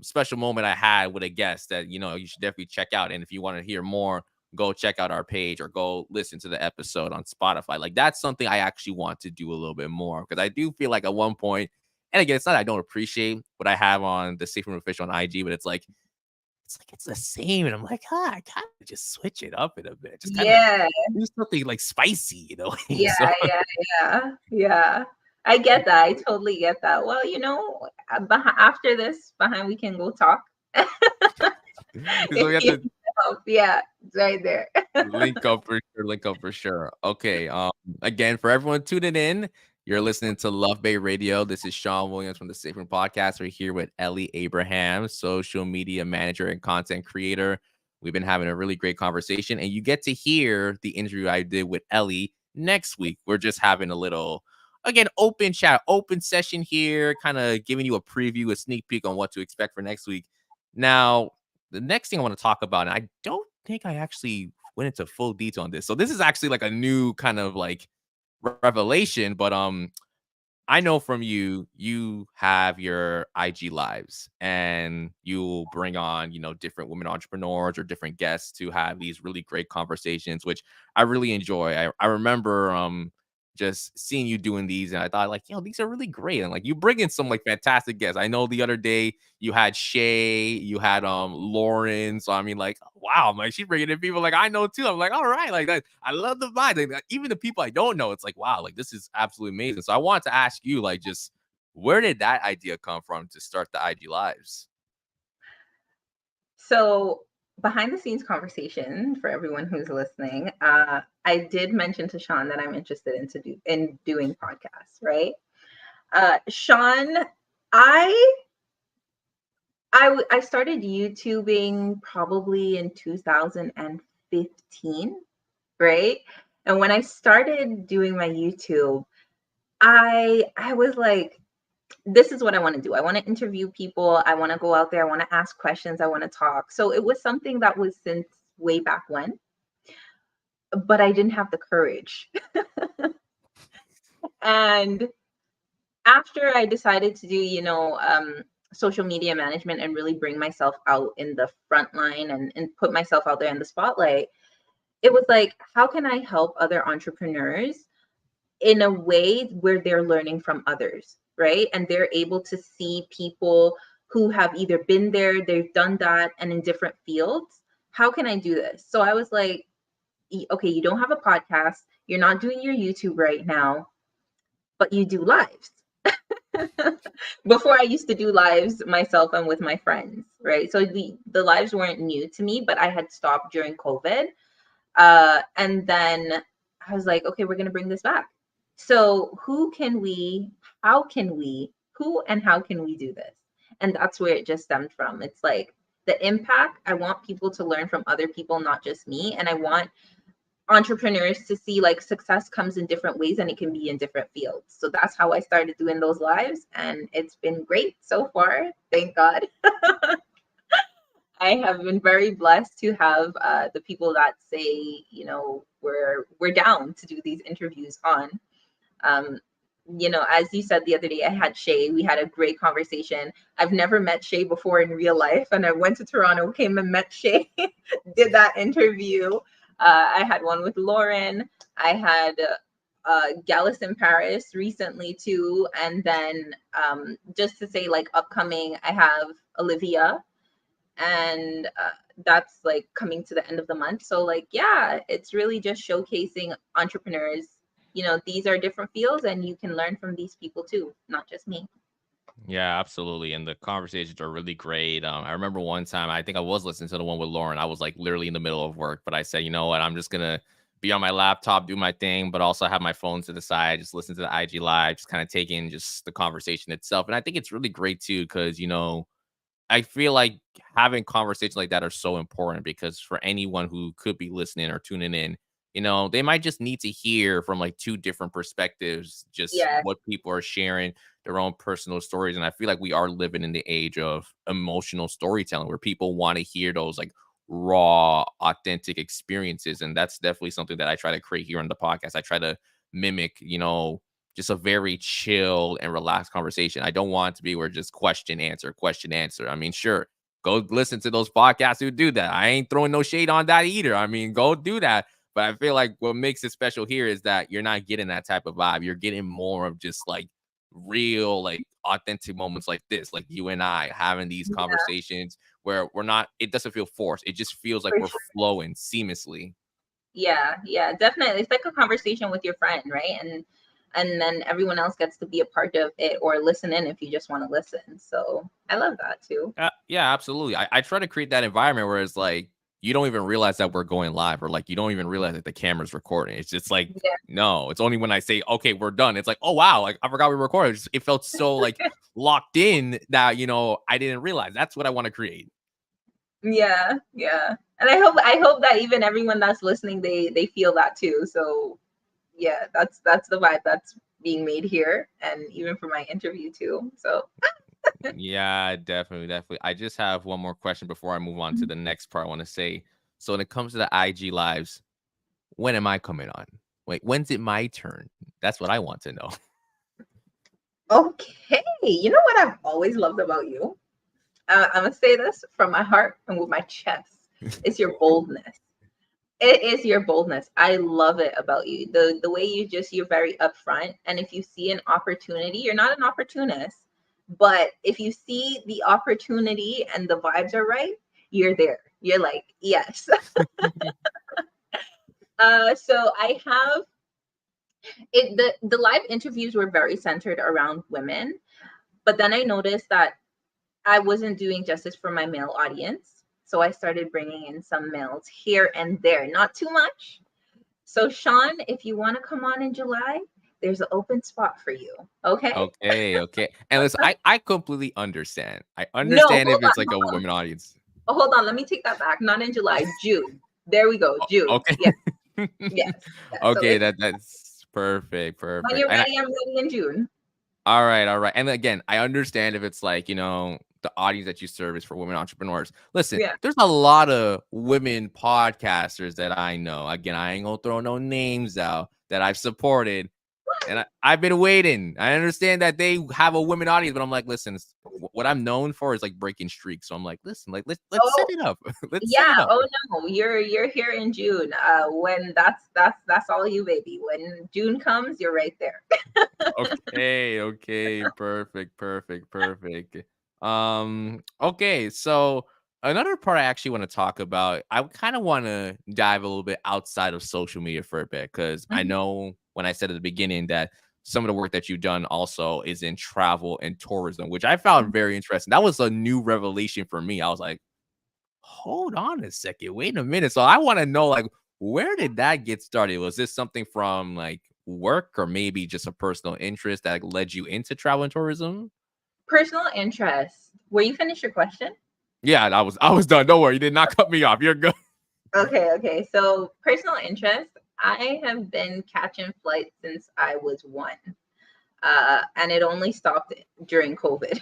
special moment I had with a guest that you should definitely check out. And if you want to hear more, go check out our page or go listen to the episode on Spotify. Like that's something I actually want to do a little bit more because I do feel like at one point, and again, it's not I don't appreciate what I have on the Safe Room Official on IG, but it's the same. And I'm like, I kind of just switch it up in a bit. Just kind of Yeah. do something like spicy, Yeah. So Yeah. I get that. I totally get that. Well, after this, behind we can go talk. so we If have you to need help, yeah, it's right there. link up for sure. Link up for sure. Okay. Again, for everyone tuning in, you're listening to LuvBay Radio. This is Sean Williams from the Safe Room Podcast. We're here with Ellie Abraham, social media manager and content creator. We've been having a really great conversation, and you get to hear the interview I did with Ellie next week. We're just having a little, again, open chat, open session here, kind of giving you a preview, a sneak peek on what to expect for next week. Now, the next thing I want to talk about, and I don't think I actually went into full detail on this. So this is actually like a new kind of like revelation, but I know from you, you have your IG lives and you bring on, different women entrepreneurs or different guests to have these really great conversations, which I really enjoy. I remember just seeing you doing these and I thought like, these are really great. And like you bring in some like fantastic guests. I know the other day you had Shay, you had Lauren. So I mean, like, wow, I'm like she's bringing in people like I know too. I'm like, all right, like that. I love the vibe. Like, even the people I don't know, it's like, wow, like this is absolutely amazing. So I wanted to ask you, like, just where did that idea come from to start the IG lives? So behind the scenes conversation for everyone who's listening, I did mention to Sean that I'm interested in doing podcasts, right? Sean, I I started YouTubing probably in 2015, right? And when I started doing my YouTube, I was like, this is what I want to do. I want to interview people. I want to go out there. I want to ask questions. I want to talk. So it was something that was since way back when, but I didn't have the courage. And after I decided to do, social media management and really bring myself out in the front line and put myself out there in the spotlight, it was like, how can I help other entrepreneurs in a way where they're learning from others, right? And they're able to see people who have either been there, they've done that, and in different fields. How can I do this? So I was like, okay, you don't have a podcast, you're not doing your YouTube right now, but you do lives. Before I used to do lives myself and with my friends, right? So the lives weren't new to me, but I had stopped during COVID. And then I was like, okay, we're going to bring this back. So who and how can we do this? And that's where it just stemmed from. It's like the impact. I want people to learn from other people, not just me. And I want entrepreneurs to see like success comes in different ways and it can be in different fields. So that's how I started doing those lives, and it's been great so far. Thank God. I have been very blessed to have the people that say, you know, we're down to do these interviews on. Um, you know, as you said the other day, I had Shay. We had a great conversation. I've never met Shay before in real life, and I went to Toronto, came and met Shay, did that interview. I had one with Lauren. I had Gallus in Paris recently too, and then just to say like upcoming, I have Olivia, and that's like coming to the end of the month. So like, yeah, it's really just showcasing entrepreneurs. You know, these are different fields and you can learn from these people too, not just me. Yeah, absolutely. And the conversations are really great. I remember one time, I think I was listening to the one with Lauren. I was like literally in the middle of work, but I said, you know what, I'm just gonna be on my laptop, do my thing, but also have my phone to the side, just listen to the IG live, just kind of take in just the conversation itself. And I think it's really great too, because you know, I feel like having conversations like that are so important because for anyone who could be listening or tuning in, you know, they might just need to hear from like two different perspectives, just Yeah, what people are sharing, their own personal stories. And I feel like we are living in the age of emotional storytelling where people want to hear those like raw, authentic experiences. And that's definitely something that I try to create here on the podcast. I try to mimic, you know, just a very chill and relaxed conversation. I don't want it to be where just question, answer, question, answer. I mean, sure, go listen to those podcasts who do that. I ain't throwing no shade on that either. I mean, go do that. But I feel like what makes it special here is that you're not getting that type of vibe. You're getting more of just like real, like authentic moments like this, like you and I having these yeah, conversations where we're not, it doesn't feel forced. It just feels like for we're sure. flowing seamlessly. Yeah, yeah, definitely. It's like a conversation with your friend, right? And then everyone else gets to be a part of it or listen in if you just want to listen. So I love that too. Yeah, absolutely. I try to create that environment where it's like you don't even realize that we're going live, or like you don't even realize that the camera's recording. It's just like Yeah, no, it's only when I say okay, we're done. It's like oh wow, like I forgot we recorded. It felt so like locked in that you know I didn't realize. That's what I want to create. yeah, yeah. And I hope that even everyone that's listening, they feel that too. So yeah, that's the vibe that's being made here, and even for my interview too. So Yeah, definitely, definitely. I just have one more question before I move on to the next part. I want to say so when it comes to the IG lives, when am I coming on? Wait, when's it my turn? That's what I want to know. okay, you know what I've always loved about you? I'm gonna say this from my heart and with my chest. It's your boldness. It is your boldness. I love it about you. The way you're very upfront. And if you see an opportunity, you're not an opportunist. But if you see the opportunity and the vibes are right, you're there. You're like, yes. So I have it the live interviews were very centered around women, but then I noticed that I wasn't doing justice for my male audience. So I started bringing in some males here and there, not too much. So, Sean, if you want to come on in July, there's an open spot for you. Okay. Okay, okay. And listen, I completely understand. I No, understand hold if it's on. like a women audience. Hold on. Let me take that back. Not in July, June. There we go. June. Okay. Yes. Yes. Yes. So Okay, it's that's perfect, when perfect. you're And ready, I'm ready in June. all right, all right. And again, I understand if it's like, you know, the audience that you serve is for women entrepreneurs. Listen, Yeah. there's a lot of women podcasters that I know. Again, I ain't gonna throw no names out that I've supported. And I've been waiting. I understand that they have a women audience, but I'm like, listen, what I'm known for is like breaking streaks. So I'm like, listen, like let's set Oh, it up. Let's set yeah. it up. Oh no, you're here in June. When that's all you, baby. When June comes, you're right there. Okay, okay, perfect, perfect, perfect. Okay, so another part I actually want to talk about, I kind of want to dive a little bit outside of social media for a bit because I Mhm. know when I said at the beginning that some of the work that you've done also is in travel and tourism, which I found very interesting. That was a new revelation for me. I was like, hold on a second, wait a minute. So I want to know like where did that get started? Was this something from like work or maybe just a personal interest that led you into travel and tourism? Personal interest. Were you finished your question? Yeah, I was done. Don't worry, you did not cut me off. You're good. Okay, okay. So personal interest. I have been catching flights since I was 1. And it only stopped during COVID.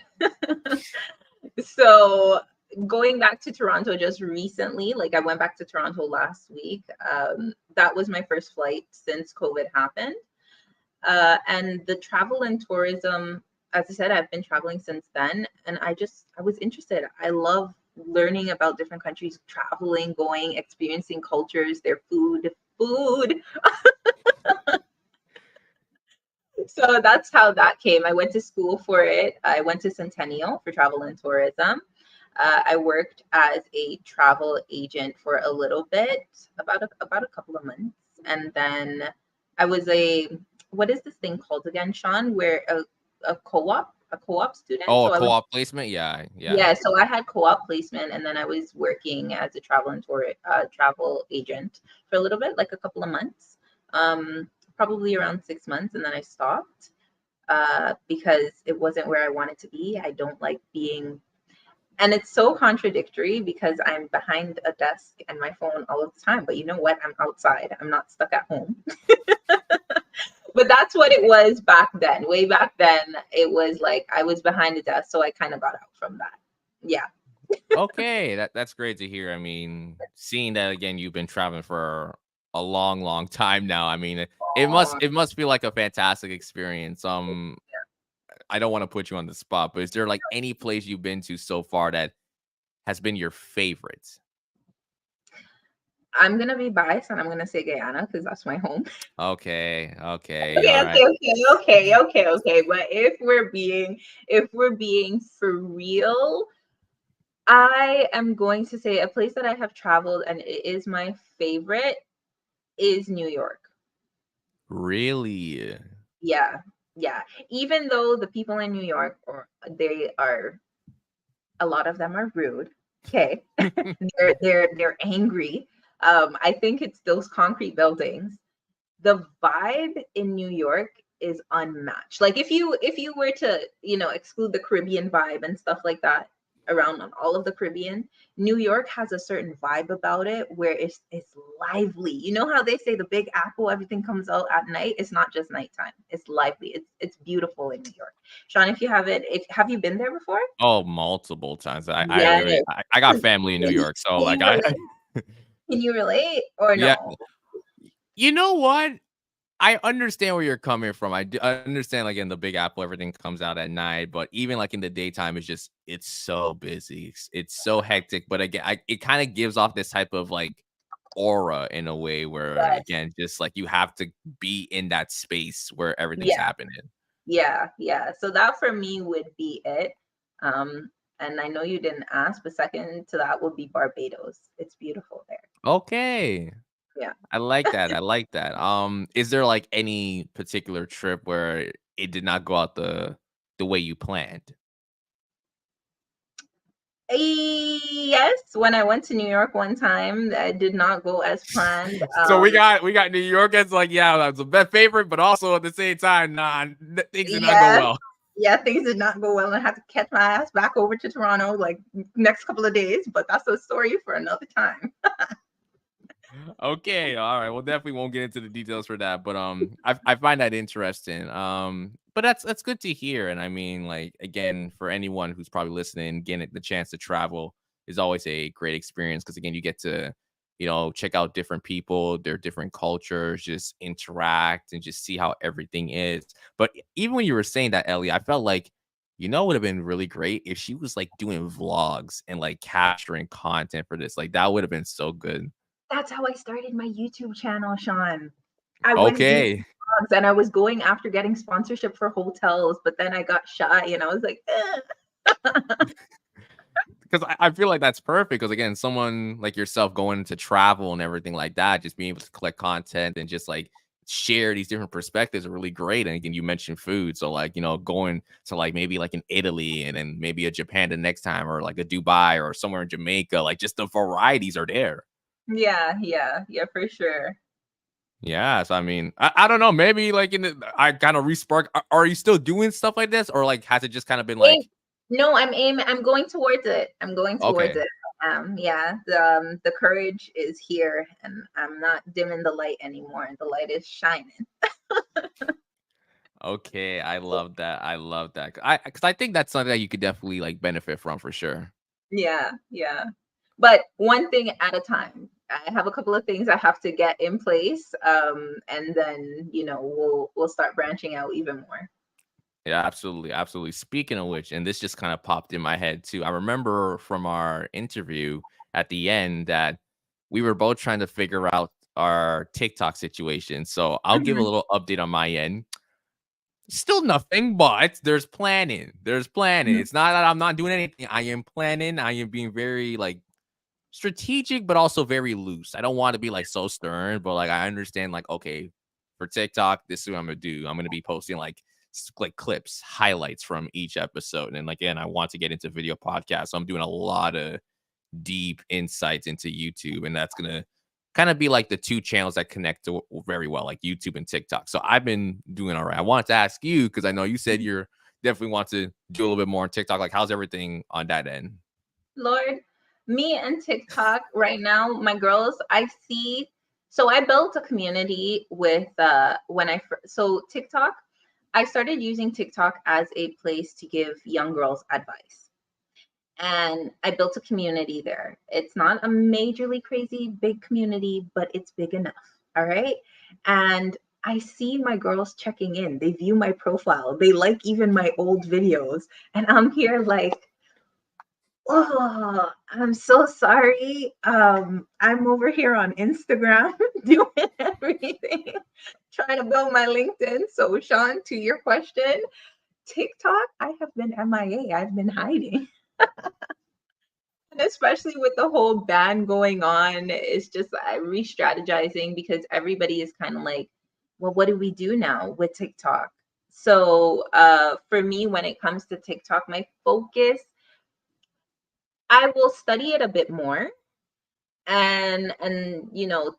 So going back to Toronto just recently, like I went back to Toronto last week. That was my first flight since COVID happened. And the travel and tourism, as I said, I've been traveling since then. And I was interested. I love learning about different countries, traveling, going, experiencing cultures, their food. So that's how that came. I went to school for it. I went to Centennial for travel and tourism. I worked as a travel agent for a little bit, about a couple of months, and then I was what is this thing called again, Sean? Where a co-op student. Oh, So a co-op placement. Yeah. so I had co-op placement, and then I was working as a travel agent for a little bit, like a couple of months. Probably around 6 months, and then I stopped because it wasn't where I wanted to be. I don't like being, and it's so contradictory because I'm behind a desk and my phone all of the time. But you know what? I'm outside. I'm not stuck at home. But that's what it was back then. Way back then, it was like I was behind the desk, so I kind of got out from that. Yeah. Okay, that's great to hear. I mean, seeing that again, you've been traveling for a long time now. I mean, it must feel like a fantastic experience. I don't want to put you on the spot, but is there like any place you've been to so far that has been your favorite? I'm gonna be biased and I'm gonna say Guyana because that's my home. Okay, all Okay, right. okay. But if we're being for real, I am going to say a place that I have traveled and it is my favorite is New York. Really? Yeah, yeah. Even though the people in New York a lot of them are rude. Okay, they're angry. I think it's those concrete buildings. The vibe in New York is unmatched. Like if you were to, exclude the Caribbean vibe and stuff like that around on all of the Caribbean, New York has a certain vibe about it where it's lively. You know how they say the Big Apple, everything comes out at night? It's not just nighttime. It's lively. It's beautiful in New York. Sean, if you haven't, if have you been there before? Oh, multiple times. I Yes. literally, I got family in New York, so Can like you relate? Can you relate or yeah. no? You know what? I understand where you're coming from. I understand, like, in the Big Apple, everything comes out at night, but even, like, in the daytime, it's so busy. It's so hectic, but again, it kinda gives off this type of, like, aura in a way where, Yes. again, just, like, you have to be in that space where everything's Yeah. happening. Yeah. So that for me would be it. Um, and I know you didn't ask, but second to that would be Barbados. It's beautiful there. Okay. Yeah. I like that, I like that. Is there, like, any particular trip where it did not go out the way you planned? Yes, when I went to New York one time, that did not go as planned. So we got New York as like, yeah, that's the best favorite, but also at the same time, nah, things did not go Yeah, well. yeah, things did not go well. I had to catch my ass back over to Toronto like next couple of days, but that's a story for another time. Okay, all right. Well, definitely won't get into the details for that, but I find that interesting. But that's good to hear. And I mean, like again, for anyone who's probably listening, getting the chance to travel is always a great experience because again, you get to check out different people, their different cultures, just interact and just see how everything is. But even when you were saying that, Ellie, I felt like it would have been really great if she was like doing vlogs and like capturing content for this. Like that would have been so good. That's how I started my YouTube channel, Sean. I was doing Okay. vlogs and I was going after getting sponsorship for hotels, but then I got shy and I was like, Because I feel like that's perfect. Because again, someone like yourself going to travel and everything like that, just being able to collect content and just like share these different perspectives are really great. And again, you mentioned food. So like, going to like maybe like in Italy and then maybe a Japan the next time or like a Dubai or somewhere in Jamaica, like just the varieties are there. yeah, for sure. Yeah. So I mean, I don't know. Maybe like I kind of respark. Are you still doing stuff like this? Or like has it just kind of been Aim, like, no, I'm going towards it. I'm going towards okay. it. Yeah, the courage is here, and I'm not dimming the light anymore. The light is shining. Okay, I love that. I love that. Because I think that's something that you could definitely like benefit from for sure. Yeah, yeah. But one thing at a time. I have a couple of things I have to get in place, and then we'll start branching out even more. Yeah, absolutely, absolutely. Speaking of which, and this just kind of popped in my head too. I remember from our interview at the end that we were both trying to figure out our TikTok situation. So I'll give a Mhm, little update on my end. Still nothing, but there's planning. There's planning. mhm. It's not that I'm not doing anything. I am planning. I am being very like strategic, but also very loose. I don't want to be like so stern, but like I understand, like, okay, for TikTok, this is what I'm gonna do. I'm gonna be posting like like clips, highlights from each episode. And again, I want to get into video podcasts. So I'm doing a lot of deep insights into YouTube, and that's gonna kind of be like the two channels that connect to very well, like YouTube and TikTok. So I've been doing all right. I wanted to ask you because I know you said you're definitely want to do a little bit more on TikTok. Like, how's everything on that end? Lord, me and TikTok right now, my girls, I see. So I built a community with so TikTok. I started using TikTok as a place to give young girls advice. And I built a community there. It's not a majorly crazy big community, but it's big enough. All right. And I see my girls checking in. They view my profile. They like even my old videos. And I'm here like, oh, I'm so sorry. I'm over here on Instagram doing everything, trying to build my LinkedIn. So, Sean, to your question, TikTok, I have been MIA. I've been hiding. And especially with the whole ban going on, it's just I re-strategizing because everybody is kind of like, well, what do we do now with TikTok? So for me, when it comes to TikTok, my focus, I will study it a bit more and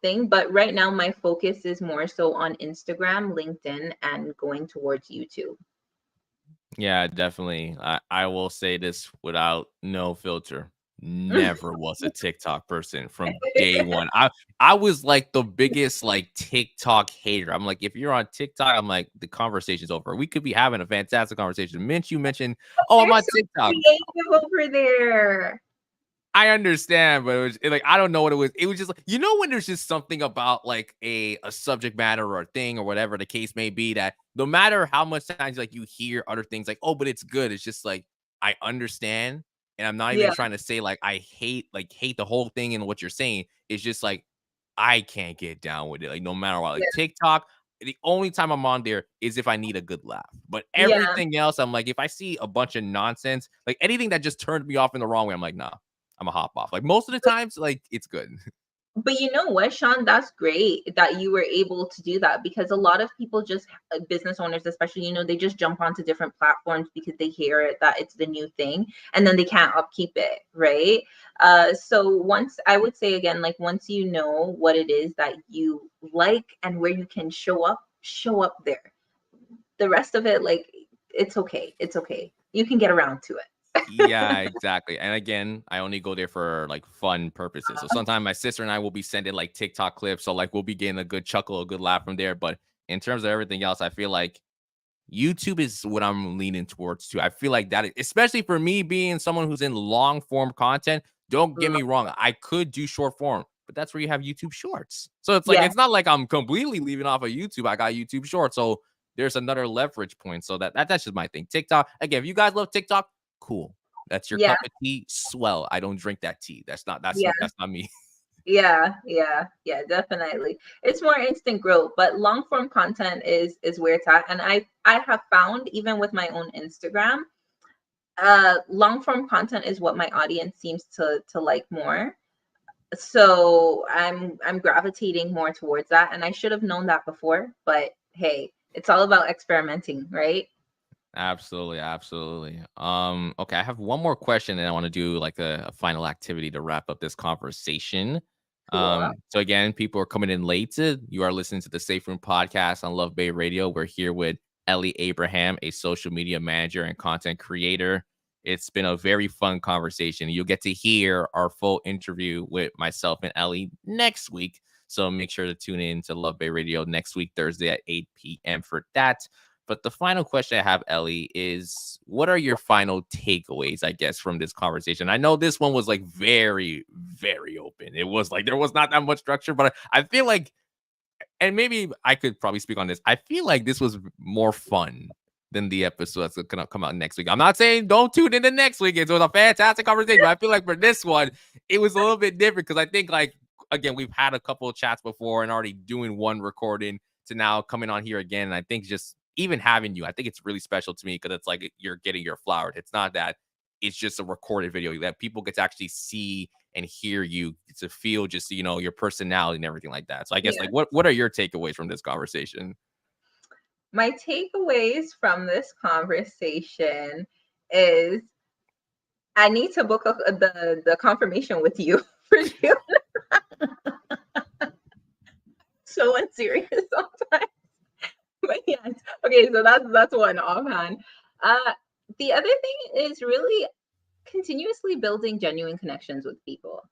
thing, but right now my focus is more so on Instagram, LinkedIn, and going towards YouTube. Yeah, definitely. I will say this without no filter. Never was a TikTok person from day one. I was like the biggest like TikTok hater. I'm like, if you're on TikTok, I'm like, the conversation's over. We could be having a fantastic conversation. Mint, you mentioned, oh, I'm They're on so TikTok. creative over there. I understand, but like I don't know what it was. It was just like, when there's just something about like a subject matter or a thing or whatever the case may be, that no matter how much times like you hear other things like, oh, but it's good. It's just like I understand, and I'm not even Yeah, trying to say like I hate the whole thing and what you're saying. It's just like I can't get down with it. Like no matter what, like yeah, TikTok. The only time I'm on there is if I need a good laugh. But yeah. everything else, I'm like, if I see a bunch of nonsense, like anything that just turned me off in the wrong way, I'm like, nah. I'm a hop off. Like most of the times, like it's good. But you know what, Sean? That's great that you were able to do that because a lot of people just, business owners, especially, they just jump onto different platforms because they hear it that it's the new thing and then they can't upkeep it, right? So once I would say again, like once you know what it is that you like and where you can show up there. The rest of it, like, it's okay. It's okay. You can get around to it. Yeah, exactly. And again, I only go there for like fun purposes. So sometimes my sister and I will be sending like TikTok clips. So like we'll be getting a good chuckle, a good laugh from there. But in terms of everything else, I feel like YouTube is what I'm leaning towards too. I feel like that, especially for me being someone who's in long form content. Don't get me wrong, I could do short form, but that's where you have YouTube Shorts. So it's like Yeah, it's not like I'm completely leaving off of YouTube. I got YouTube Shorts, so there's another leverage point. So that's just my thing. TikTok again. If you guys love TikTok, cool. That's your yeah, cup of tea. Swell. I don't drink that tea. yeah. That's not me. Yeah, yeah, yeah, definitely. It's more instant growth, but long form content is where it's at. And I have found even with my own Instagram, long form content is what my audience seems to like more. So I'm gravitating more towards that. And I should have known that before, but hey, it's all about experimenting, right? Absolutely, absolutely. Okay, I have one more question, and I want to do like a final activity to wrap up this conversation. Cool. So again, people are coming in late. You are listening to the Safe Room podcast on Love Bay Radio. We're here with Ellie Abraham, a social media manager and content creator. It's been a very fun conversation. You'll get to hear our full interview with myself and Ellie next week. So make sure to tune in to LuvBay Radio next week, Thursday at 8 p.m. for that. But the final question I have, Ellie, is what are your final takeaways, I guess, from this conversation? I know this one was like very, very open. It was like there was not that much structure, but I feel like, and maybe I could probably speak on this, I feel like this was more fun than the episode that's gonna come out next week. I'm not saying don't tune in the next week. It was a fantastic conversation, but I feel like for this one, it was a little bit different because I think, like, again, we've had a couple of chats before and already doing one recording to now coming on here again. And I think just even having you, I think it's really special to me because it's like you're getting your flowered. It's not that it's just a recorded video that people get to actually see and hear you, to feel just, you know, your personality and everything like that. So I guess like what are your takeaways from this conversation? My takeaways from this conversation is I need to book the confirmation with you for June. So unserious sometimes. But yes, okay, so that's one offhand. The other thing is really continuously building genuine connections with people.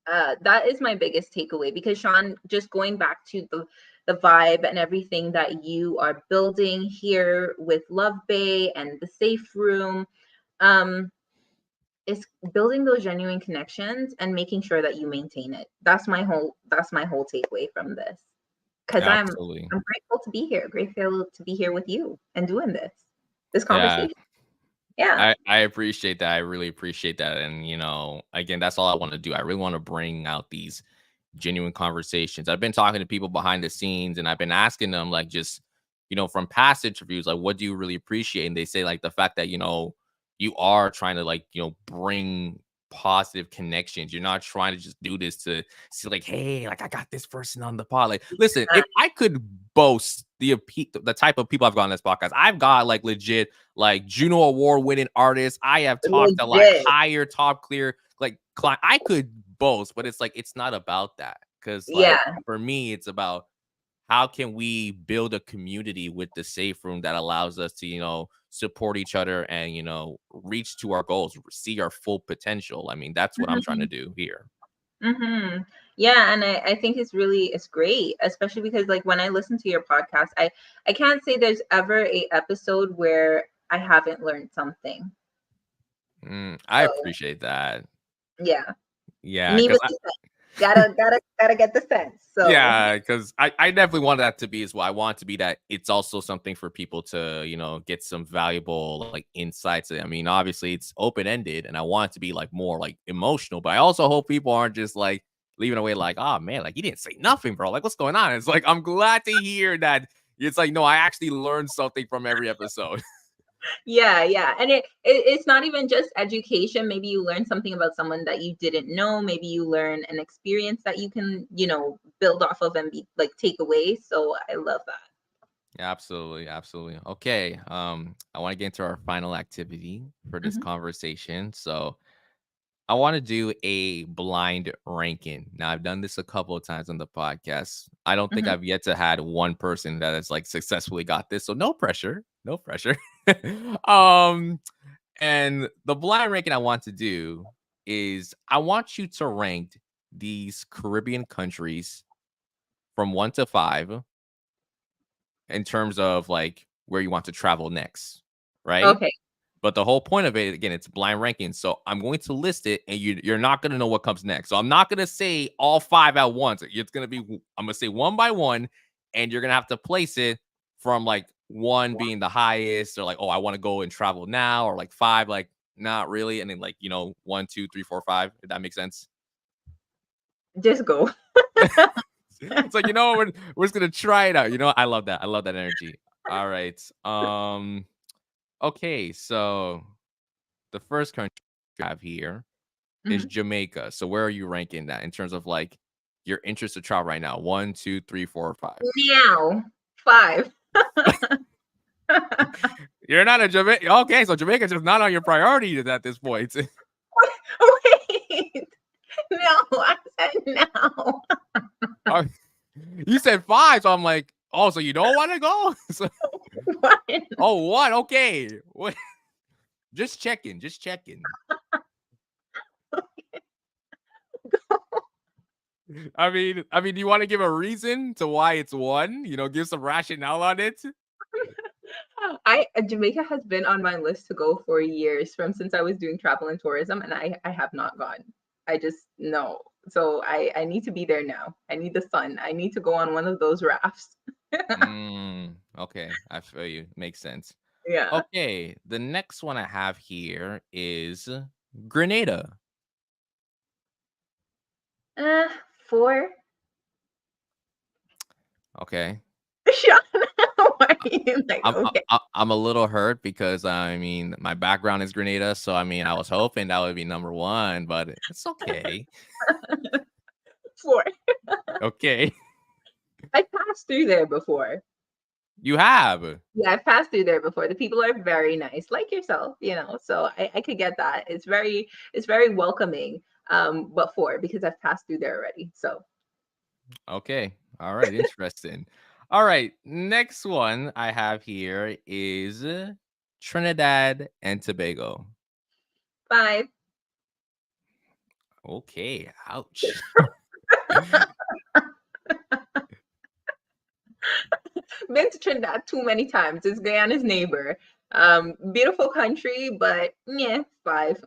That is my biggest takeaway, because Sean, just going back to the vibe and everything that you are building here with LuvBay and the safe room, is building those genuine connections and making sure that you maintain it. That's my whole takeaway from this. Because I'm grateful to be here, grateful to be here with you and doing this conversation. Yeah. I appreciate that. I really appreciate that. And, you know, again, that's all I want to do. I really want to bring out these genuine conversations. I've been talking to people behind the scenes and I've been asking them, like, just, you know, from past interviews, like, what do you really appreciate? And they say, like, the fact that, you know, you are trying to, like, you know, bring positive connections. You're not trying to just do this to see, like, hey, like, I got this person on the pod. Like, listen, if I could boast the type of people I've got on this podcast, I've got like legit like Juno Award winning artists. I have talked to like higher top clear like client. I could boast, but it's like it's not about that, because like for me, it's about how can we build a community with the safe room that allows us to, you know, support each other and, you know, reach to our goals, see our full potential. I mean, that's what I'm trying to do here. Yeah, and I think it's great, especially because like when I listen to your podcast, I can't say there's ever a episode where I haven't learned something. I appreciate that. Yeah. Yeah. Gotta get the sense. So yeah, because I definitely want that to be as well. I want it to be that it's also something for people to, you know, get some valuable like insights. I mean, obviously it's open-ended and I want it to be like more like emotional, but I also hope people aren't just like leaving away like, oh man, like you didn't say nothing, bro. Like, what's going on? It's like, I'm glad to hear that it's like, no, I actually learned something from every episode. Yeah. And it's not even just education. Maybe you learn something about someone that you didn't know. Maybe you learn an experience that you can, you know, build off of and be like take away. So I love that. Absolutely. Okay. I want to get into our final activity for this conversation. So I want to do a blind ranking. Now, I've done this a couple of times on the podcast. I don't think I've yet to had one person that has like successfully got this. So no pressure. And the blind ranking I want to do is I want you to rank these Caribbean countries from 1 to 5 in terms of like where you want to travel next, right? Okay. But the whole point of it, again, it's blind ranking. So I'm going to list it and you're not going to know what comes next. So I'm not going to say all 5 at once. It's going to be, I'm going to say one by one, and you're going to have to place it from like 1 being the highest, or like, oh, I want to go and travel now, or like 5, like not really. And then like, you know, 1, 2, 3, 4, 5, if that makes sense. Just go. It's like, you know, we're just going to try it out. You know, I love that. I love that energy. All right. Okay, so the first country I have here is Jamaica. So where are you ranking that in terms of like your interest to travel right now? 1, 2, 3, 4, 5. Now 5. You're not a Jamaica. Okay, so Jamaica's just not on your priorities at this point. Wait, no, I said no. You said 5, so I'm like, oh, so you don't want to go? So, 1. Oh, 1. Okay. Just checking. Just checking. Do you want to give a reason to why it's one? Give some rationale on it. Jamaica has been on my list to go for years from since I was doing travel and tourism, and I have not gone. I just no. So I need to be there now. I need the sun. I need to go on one of those rafts. Okay, I feel you. Makes sense. Yeah. Okay, the next one I have here is Grenada. Uh, 4. Okay. Sean, why are you like I'm okay? I'm a little hurt because my background is Grenada, so I was hoping that would be number one, but it's okay. 4. Okay, I passed through there before. you have. Yeah, I've passed through there before. The people are very nice, like yourself. So I could get that. It's very welcoming. But 4 because I've passed through there already. So Okay, all right, interesting. All right, next one I have here is Trinidad and Tobago. 5. Okay, ouch. Been to Trinidad too many times. It's Guyana's neighbor. Beautiful country, but yeah, 5.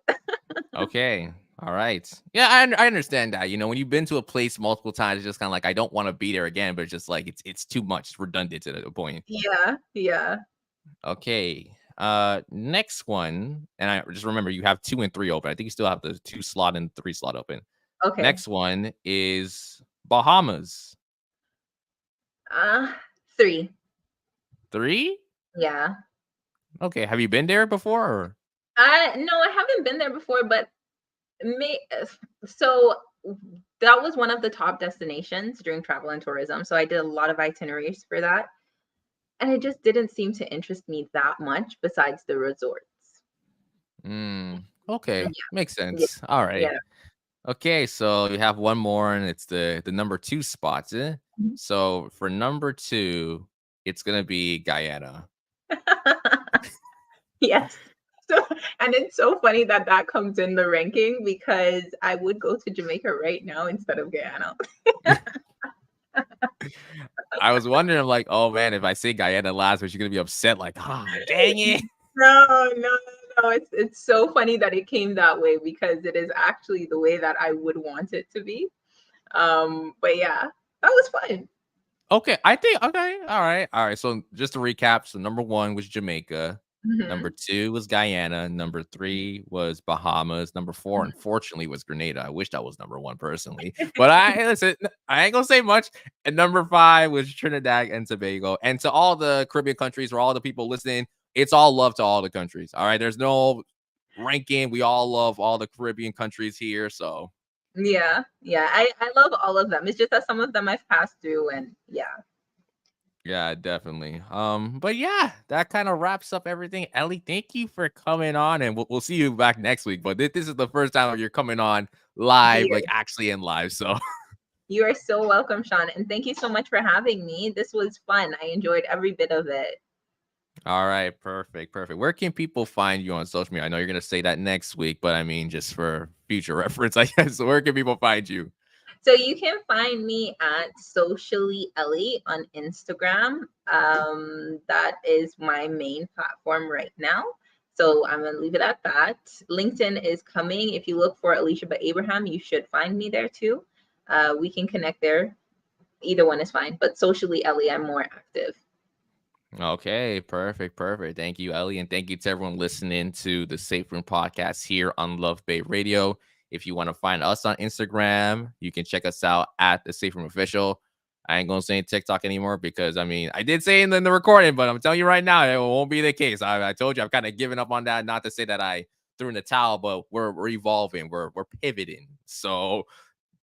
Okay. All right. Yeah, I understand that. When you've been to a place multiple times, it's just kind of like I don't want to be there again, but it's just like it's too much. It's redundant to the point. Yeah, yeah. Okay. Next one, and I just remember you have 2 and 3 open. I think you still have the 2 slot and 3 slot open. Okay. Next one is Bahamas. 3. 3? Yeah. Okay. Have you been there before? Or? No, I haven't been there before, but may so that was one of the top destinations during travel and tourism. So I did a lot of itineraries for that. And it just didn't seem to interest me that much besides the resorts. Okay. Yeah, Makes yeah, sense. All right. yeah. Okay, so you have one more, and it's the number 2 spot. Mhm. So for number 2, it's gonna be Guyana. Yes. So, and it's so funny that that comes in the ranking because I would go to Jamaica right now instead of Guyana. I was wondering, I'm like, oh man, if I say Guyana last, but you're gonna be upset, like, dang it. No, no, no, no. It's so funny that it came that way because it is actually the way that I would want it to be. But yeah, that was fun. Okay, I think okay, all right. So just to recap, so number 1 was Jamaica, number Mhm. 2 was Guyana, number 3 was Bahamas, number 4, unfortunately, was Grenada. I wish that was number 1 personally, but listen, I ain't gonna say much. And number 5 was Trinidad and Tobago. And to all the Caribbean countries or all the people listening, it's all love to all the countries. All right, there's no ranking. We all love all the Caribbean countries here, so Yeah, yeah. I love all of them. It's just that some of them I've passed through, and yeah. yeah, definitely. But yeah, that kind of wraps up everything. Ellie, thank you for coming on, and we'll see you back next week. But this is the first time you're coming on live, like Here. actually in live. So, You are so welcome, Sean, and thank you so much for having me. This was fun. I enjoyed every bit of it. all right, perfect, perfect. Where can people find you on social media? I know you're gonna say that next week, but just for future reference, I guess. So where can people find you? So you can find me at Socially Ellie on Instagram. That is my main platform right now. So I'm gonna leave it at that. LinkedIn is coming. If you look for ELISHEBA Abraham, you should find me there too. We can connect there. Either one is fine, but Socially Ellie, I'm more active. Okay, perfect, perfect. Thank you, Ellie, and thank you to everyone listening to the Safe Room podcast here on LuvBay Radio. If you want to find us on Instagram, you can check us out at the Safe Room Official. I ain't gonna say TikTok anymore because I did say in the recording, but I'm telling you right now, it won't be the case. I told you I've kind of given up on that. Not to say that I threw in the towel, but we're evolving, we're pivoting. So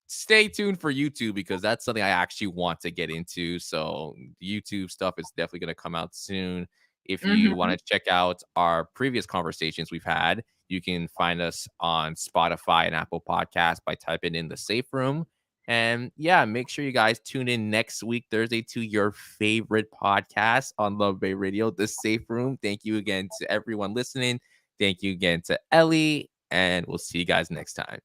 stay tuned for YouTube because that's something I actually want to get into. So YouTube stuff is definitely going to come out soon. If you want Mhm. to check out our previous conversations we've had, you can find us on Spotify and Apple Podcasts by typing in the Safe Room. And yeah, make sure you guys tune in next week, Thursday, to your favorite podcast on LuvBay Radio, The Safe Room. Thank you again to everyone listening. Thank you again to Ellie, and we'll see you guys next time.